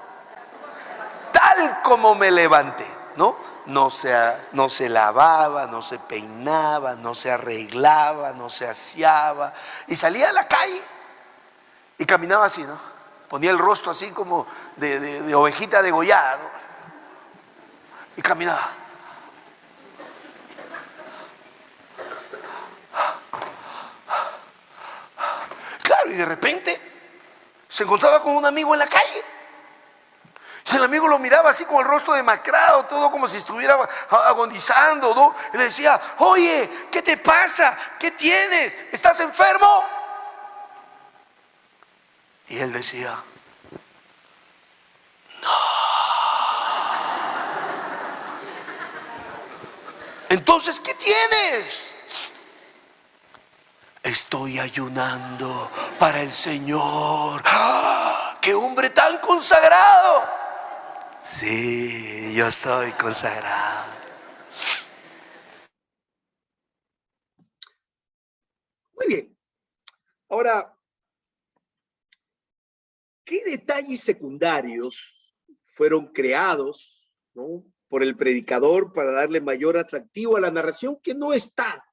Tal como me levanté, ¿no? No se lavaba, no se peinaba, no se arreglaba, no se aseaba. Y salía a la calle y caminaba así, ¿no? Ponía el rostro así como de ovejita degollada, ¿no? Y caminaba. Claro, y de repente se encontraba con un amigo en la calle. Y el amigo lo miraba así con el rostro demacrado, todo como si estuviera agonizando, ¿no? Y le decía, oye, ¿qué te pasa? ¿Qué tienes? ¿Estás enfermo? Y él decía, no. Entonces, ¿qué tienes? Estoy ayunando para el Señor. ¡Ah! ¡Qué hombre tan consagrado! Sí, yo soy consagrado. Muy bien. Ahora, ¿qué detalles secundarios fueron creados, ¿no?, por el predicador para darle mayor atractivo a la narración que no está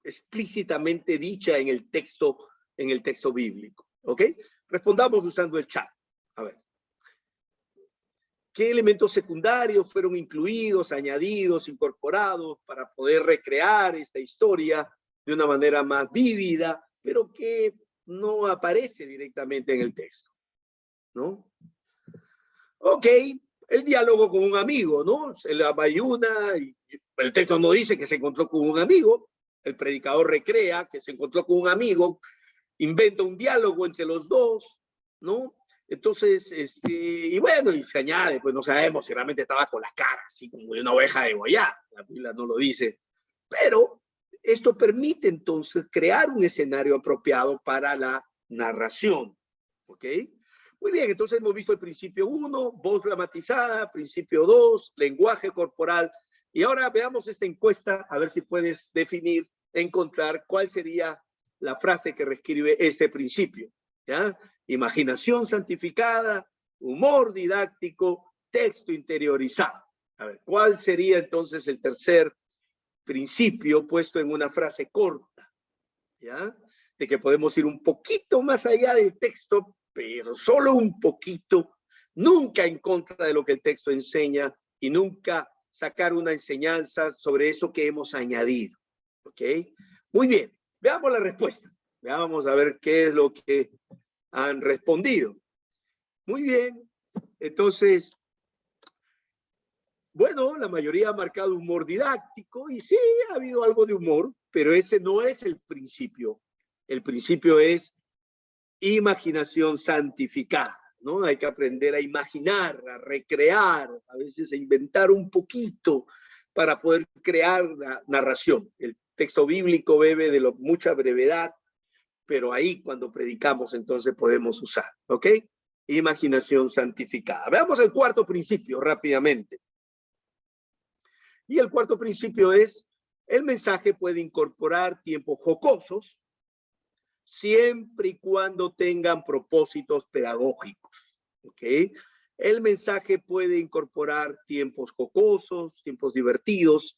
explícitamente dicha en el texto bíblico? ¿Ok? Respondamos usando el chat. A ver. ¿Qué elementos secundarios fueron incluidos, añadidos, incorporados para poder recrear esta historia de una manera más vívida, pero que no aparece directamente en el texto? ¿No? Ok, el diálogo con un amigo, ¿no? Se la ayuna y el texto no dice que se encontró con un amigo, el predicador recrea que se encontró con un amigo, inventa un diálogo entre los dos, ¿no? Entonces, y bueno, y se añade, pues no sabemos si realmente estaba con la cara así como de una oveja degollada, la Biblia no lo dice, pero esto permite entonces crear un escenario apropiado para la narración, ¿ok? Muy bien, entonces hemos visto el principio 1, voz dramatizada, principio 2, lenguaje corporal, y ahora veamos esta encuesta, a ver si puedes definir, encontrar cuál sería la frase que reescribe este principio, ¿ya? Imaginación santificada, humor didáctico, texto interiorizado. A ver, ¿cuál sería entonces el tercer principio puesto en una frase corta? ¿Ya? De que podemos ir un poquito más allá del texto, pero solo un poquito, nunca en contra de lo que el texto enseña y nunca sacar una enseñanza sobre eso que hemos añadido. ¿Ok? Muy bien, veamos la respuesta. Veamos a ver qué es lo que han respondido. Muy bien, entonces, bueno, la mayoría ha marcado humor didáctico y sí, ha habido algo de humor, pero ese no es el principio. El principio es imaginación santificada, ¿no? Hay que aprender a imaginar, a recrear, a veces a inventar un poquito para poder crear la narración. El texto bíblico bebe de mucha brevedad, pero ahí cuando predicamos entonces podemos usar, ¿ok? Imaginación santificada. Veamos el cuarto principio rápidamente. Y el cuarto principio es, el mensaje puede incorporar tiempos jocosos, siempre y cuando tengan propósitos pedagógicos, ¿ok? El mensaje puede incorporar tiempos jocosos, tiempos divertidos,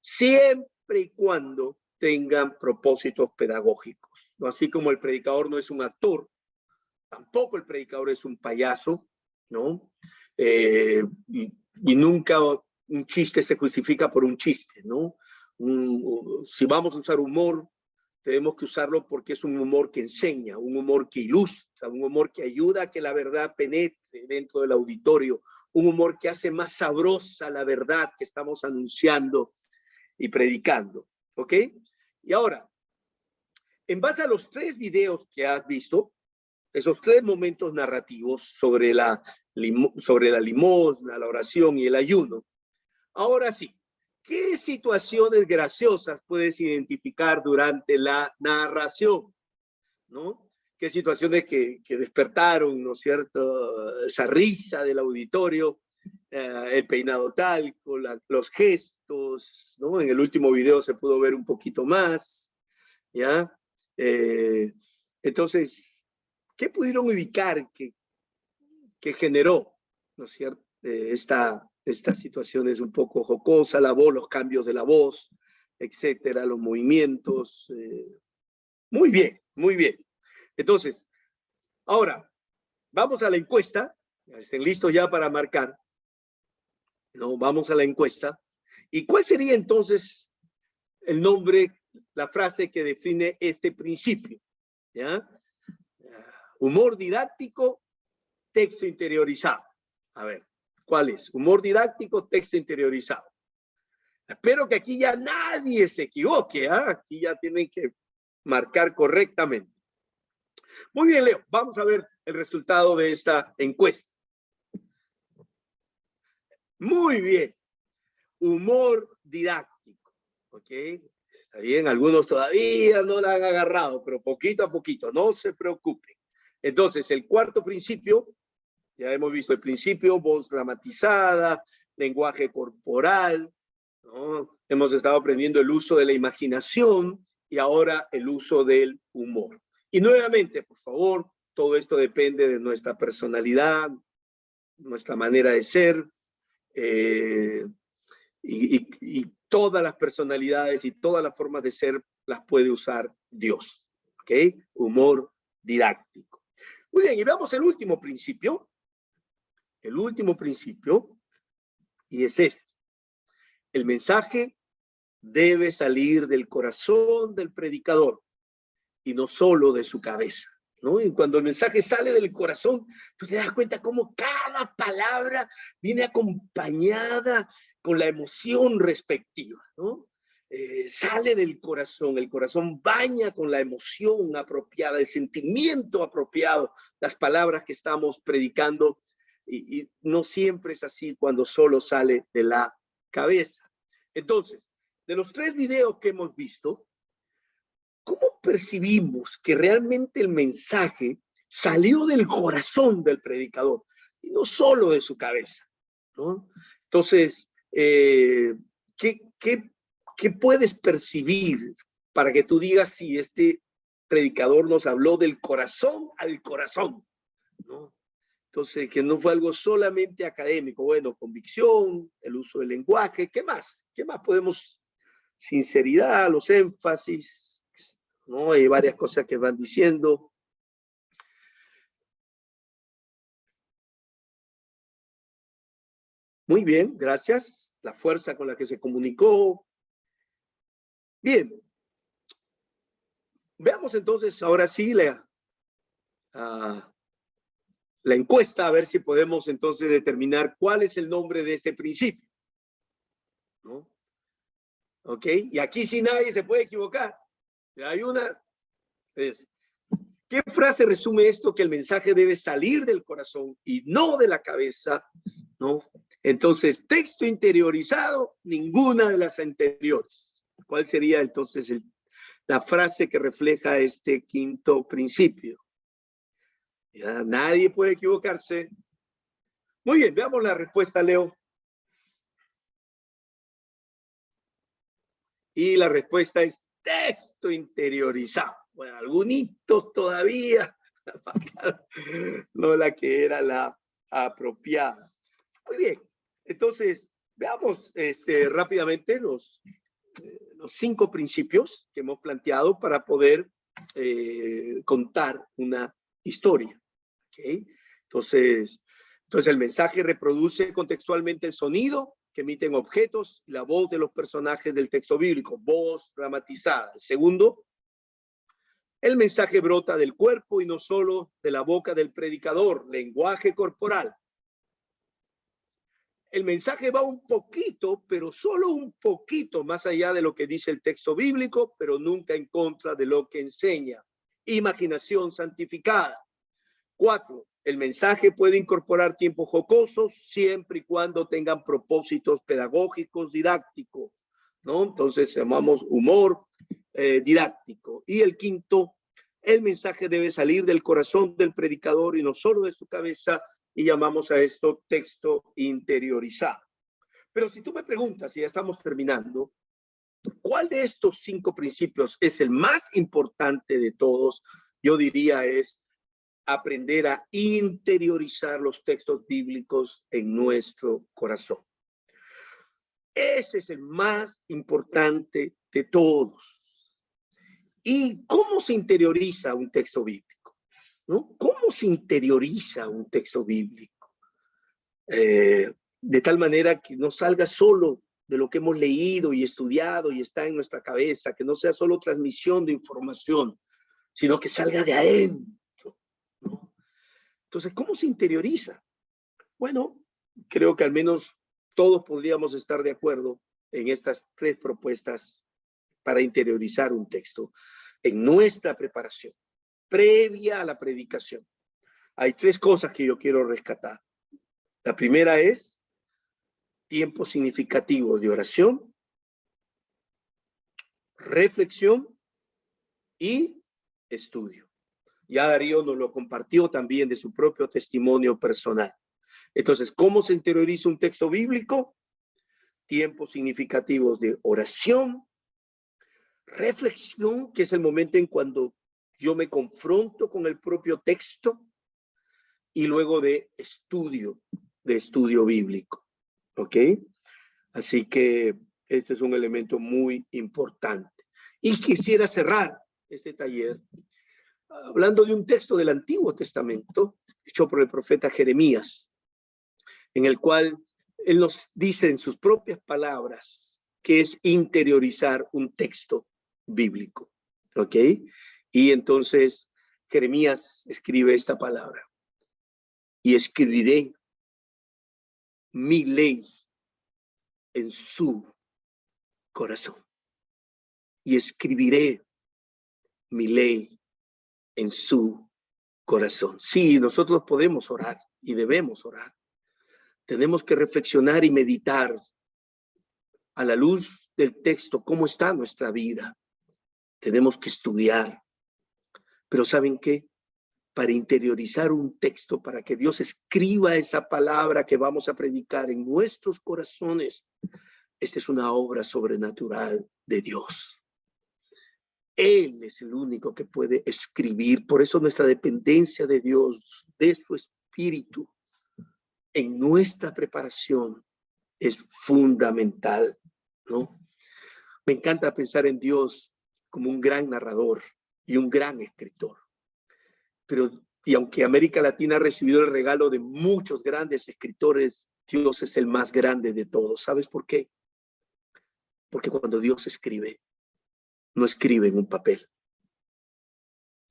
siempre y cuando tengan propósitos pedagógicos. ¿no? Así como el predicador no es un actor, tampoco el predicador es un payaso, ¿no? Y nunca un chiste se justifica por un chiste, ¿no? Si vamos a usar humor, tenemos que usarlo porque es un humor que enseña, un humor que ilustra, un humor que ayuda a que la verdad penetre dentro del auditorio, un humor que hace más sabrosa la verdad que estamos anunciando y predicando, ¿ok? Y ahora, en base a los 3 videos que has visto, esos 3 momentos narrativos sobre la limosna, la oración y el ayuno, ahora sí, ¿qué situaciones graciosas puedes identificar durante la narración? ¿No? ¿Qué situaciones que despertaron, ¿no es cierto?, esa risa del auditorio, el peinado talco, los gestos, ¿no? En el último video se pudo ver un poquito más, ¿ya? Entonces, ¿qué pudieron ubicar que generó, ¿no es cierto?, esta situación es un poco jocosa, la voz, los cambios de la voz, etcétera, los movimientos. Muy bien, muy bien. Entonces, ahora, vamos a la encuesta. Estén listos ya para marcar. No, vamos a la encuesta. ¿Y cuál sería entonces el nombre, la frase que define este principio? ¿Ya? Humor didáctico, texto interiorizado. A ver. ¿Cuál es? Humor didáctico, texto interiorizado. Espero que aquí ya nadie se equivoque, ¿eh? Aquí ya tienen que marcar correctamente. Muy bien, Leo, vamos a ver el resultado de esta encuesta. Muy bien. Humor didáctico, ¿ok? Está bien, algunos todavía no la han agarrado, pero poquito a poquito, no se preocupen. Entonces, el cuarto principio, ya hemos visto el principio, voz dramatizada, lenguaje corporal, ¿no? Hemos estado aprendiendo el uso de la imaginación y ahora el uso del humor. Y nuevamente, por favor, todo esto depende de nuestra personalidad, nuestra manera de ser, y todas las personalidades y todas las formas de ser las puede usar Dios. ¿Ok? Humor didáctico. Muy bien, y veamos el último principio. El último principio, y es este. El mensaje debe salir del corazón del predicador y no solo de su cabeza, ¿no? Y cuando el mensaje sale del corazón, tú te das cuenta cómo cada palabra viene acompañada con la emoción respectiva, ¿no? Sale del corazón, el corazón baña con la emoción apropiada, el sentimiento apropiado, las palabras que estamos predicando. Y no siempre es así cuando solo sale de la cabeza. Entonces, de los 3 videos que hemos visto, ¿cómo percibimos que realmente el mensaje salió del corazón del predicador y no solo de su cabeza, ¿no? Entonces, ¿qué puedes percibir para que tú digas si este predicador nos habló del corazón al corazón, ¿no? Entonces, que no fue algo solamente académico, bueno, convicción, el uso del lenguaje, ¿qué más? ¿Qué más podemos? Sinceridad, los énfasis, ¿no? Hay varias cosas que van diciendo. Muy bien, gracias. La fuerza con la que se comunicó. Bien. Veamos entonces ahora sí la encuesta, a ver si podemos entonces determinar cuál es el nombre de este principio, ¿no? ¿Ok? Y aquí sí nadie se puede equivocar. Hay una, ¿qué frase resume esto? Que el mensaje debe salir del corazón y no de la cabeza, ¿no? Entonces, texto interiorizado, ninguna de las anteriores. ¿Cuál sería entonces la frase que refleja este quinto principio? Ya nadie puede equivocarse. Muy bien, veamos la respuesta, Leo. Y la respuesta es texto interiorizado. Bueno, algunitos todavía, no la que era la apropiada. Muy bien, entonces veamos rápidamente los 5 principios que hemos planteado para poder contar una historia. ¿Okay? Entonces el mensaje reproduce contextualmente el sonido que emiten objetos y la voz de los personajes del texto bíblico, voz dramatizada. El segundo, el mensaje brota del cuerpo y no solo de la boca del predicador, lenguaje corporal. El mensaje va un poquito, pero solo un poquito más allá de lo que dice el texto bíblico, pero nunca en contra de lo que enseña. Imaginación santificada. 4. El mensaje puede incorporar tiempos jocosos siempre y cuando tengan propósitos pedagógicos, didácticos, ¿no? Entonces llamamos humor didáctico. Y el quinto, el mensaje debe salir del corazón del predicador y no solo de su cabeza, y llamamos a esto texto interiorizado. Pero si tú me preguntas, y ya estamos terminando, ¿cuál de estos 5 principios es el más importante de todos? Yo diría es aprender a interiorizar los textos bíblicos en nuestro corazón. Ese es el más importante de todos. ¿Y cómo se interioriza un texto bíblico? ¿No? ¿Cómo se interioriza un texto bíblico? De tal manera que no salga solo de lo que hemos leído y estudiado y está en nuestra cabeza, que no sea solo transmisión de información, sino que salga de adentro, ¿no? Entonces, ¿cómo se interioriza? Bueno, creo que al menos todos podríamos estar de acuerdo en estas 3 propuestas para interiorizar un texto en nuestra preparación previa a la predicación. Hay 3 cosas que yo quiero rescatar. La primera es tiempo significativo de oración, reflexión y estudio. Ya Darío nos lo compartió también de su propio testimonio personal. Entonces, ¿cómo se interioriza un texto bíblico? Tiempos significativos de oración, reflexión, que es el momento en cuando yo me confronto con el propio texto, y luego de estudio bíblico. ¿Ok? Así que este es un elemento muy importante. Y quisiera cerrar este taller hablando de un texto del Antiguo Testamento, hecho por el profeta Jeremías, en el cual él nos dice en sus propias palabras que es interiorizar un texto bíblico. ¿Ok? Y entonces Jeremías escribe esta palabra: y escribiré mi ley en su corazón. Y escribiré mi ley en su corazón. Sí, nosotros podemos orar y debemos orar. Tenemos que reflexionar y meditar a la luz del texto cómo está nuestra vida. Tenemos que estudiar. Pero ¿saben qué? Para interiorizar un texto, para que Dios escriba esa palabra que vamos a predicar en nuestros corazones, esta es una obra sobrenatural de Dios. Él es el único que puede escribir. Por eso nuestra dependencia de Dios, de su Espíritu, en nuestra preparación es fundamental, ¿no? Me encanta pensar en Dios como un gran narrador y un gran escritor. Y aunque América Latina ha recibido el regalo de muchos grandes escritores, Dios es el más grande de todos. ¿Sabes por qué? Porque cuando Dios escribe, no escribe en un papel.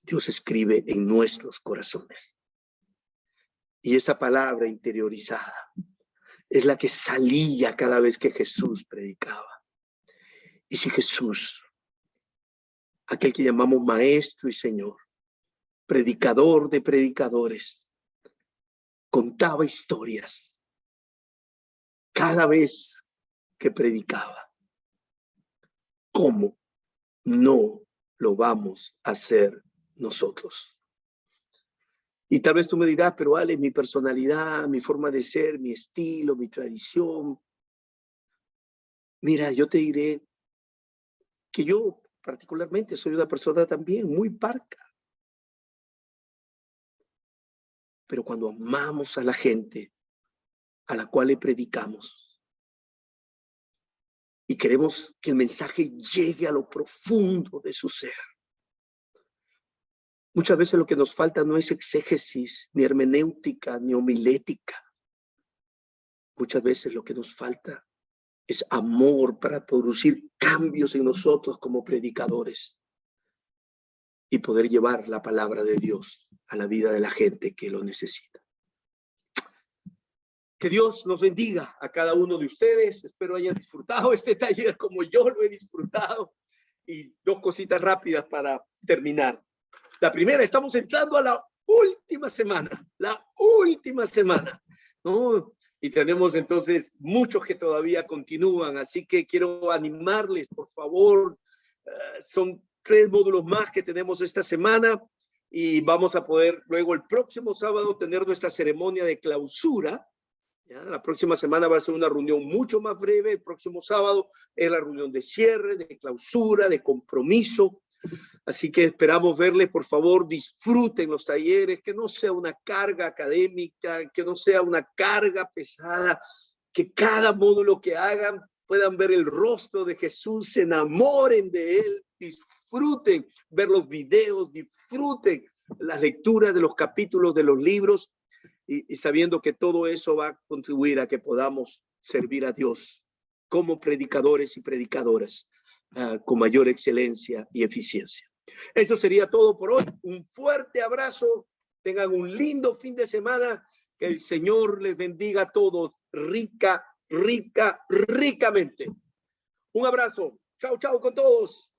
Dios escribe en nuestros corazones. Y esa palabra interiorizada es la que salía cada vez que Jesús predicaba. Y si Jesús, aquel que llamamos Maestro y Señor, predicador de predicadores, contaba historias cada vez que predicaba, ¿cómo no lo vamos a hacer nosotros? Y tal vez tú me dirás, pero Ale, mi personalidad, mi forma de ser, mi estilo, mi tradición. Mira, yo te diré que yo particularmente soy una persona también muy parca. Pero cuando amamos a la gente a la cual le predicamos y queremos que el mensaje llegue a lo profundo de su ser, Muchas veces lo que nos falta no es exégesis, ni hermenéutica, ni homilética. Muchas veces lo que nos falta es amor para producir cambios en nosotros como predicadores y poder llevar la palabra de Dios a la vida de la gente que lo necesita. Que Dios nos bendiga a cada uno de ustedes. Espero hayan disfrutado este taller como yo lo he disfrutado. Y dos cositas rápidas para terminar. La primera, estamos entrando a la última semana, ¿no? Y tenemos entonces muchos que todavía continúan, así que quiero animarles, por favor. Son 3 módulos más que tenemos esta semana y vamos a poder luego el próximo sábado tener nuestra ceremonia de clausura. ¿Ya? La próxima semana va a ser una reunión mucho más breve. El próximo sábado es la reunión de cierre, de clausura, de compromiso. Así que esperamos verles. Por favor, disfruten los talleres, que no sea una carga académica, que no sea una carga pesada, que cada módulo que hagan puedan ver el rostro de Jesús, se enamoren de Él, disfruten ver los videos, disfruten las lecturas de los capítulos de los libros y sabiendo que todo eso va a contribuir a que podamos servir a Dios como predicadores y predicadoras con mayor excelencia y eficiencia. Eso sería todo por hoy. Un fuerte abrazo. Tengan un lindo fin de semana. Que el Señor les bendiga a todos ricamente. Un abrazo. Chao, chao con todos.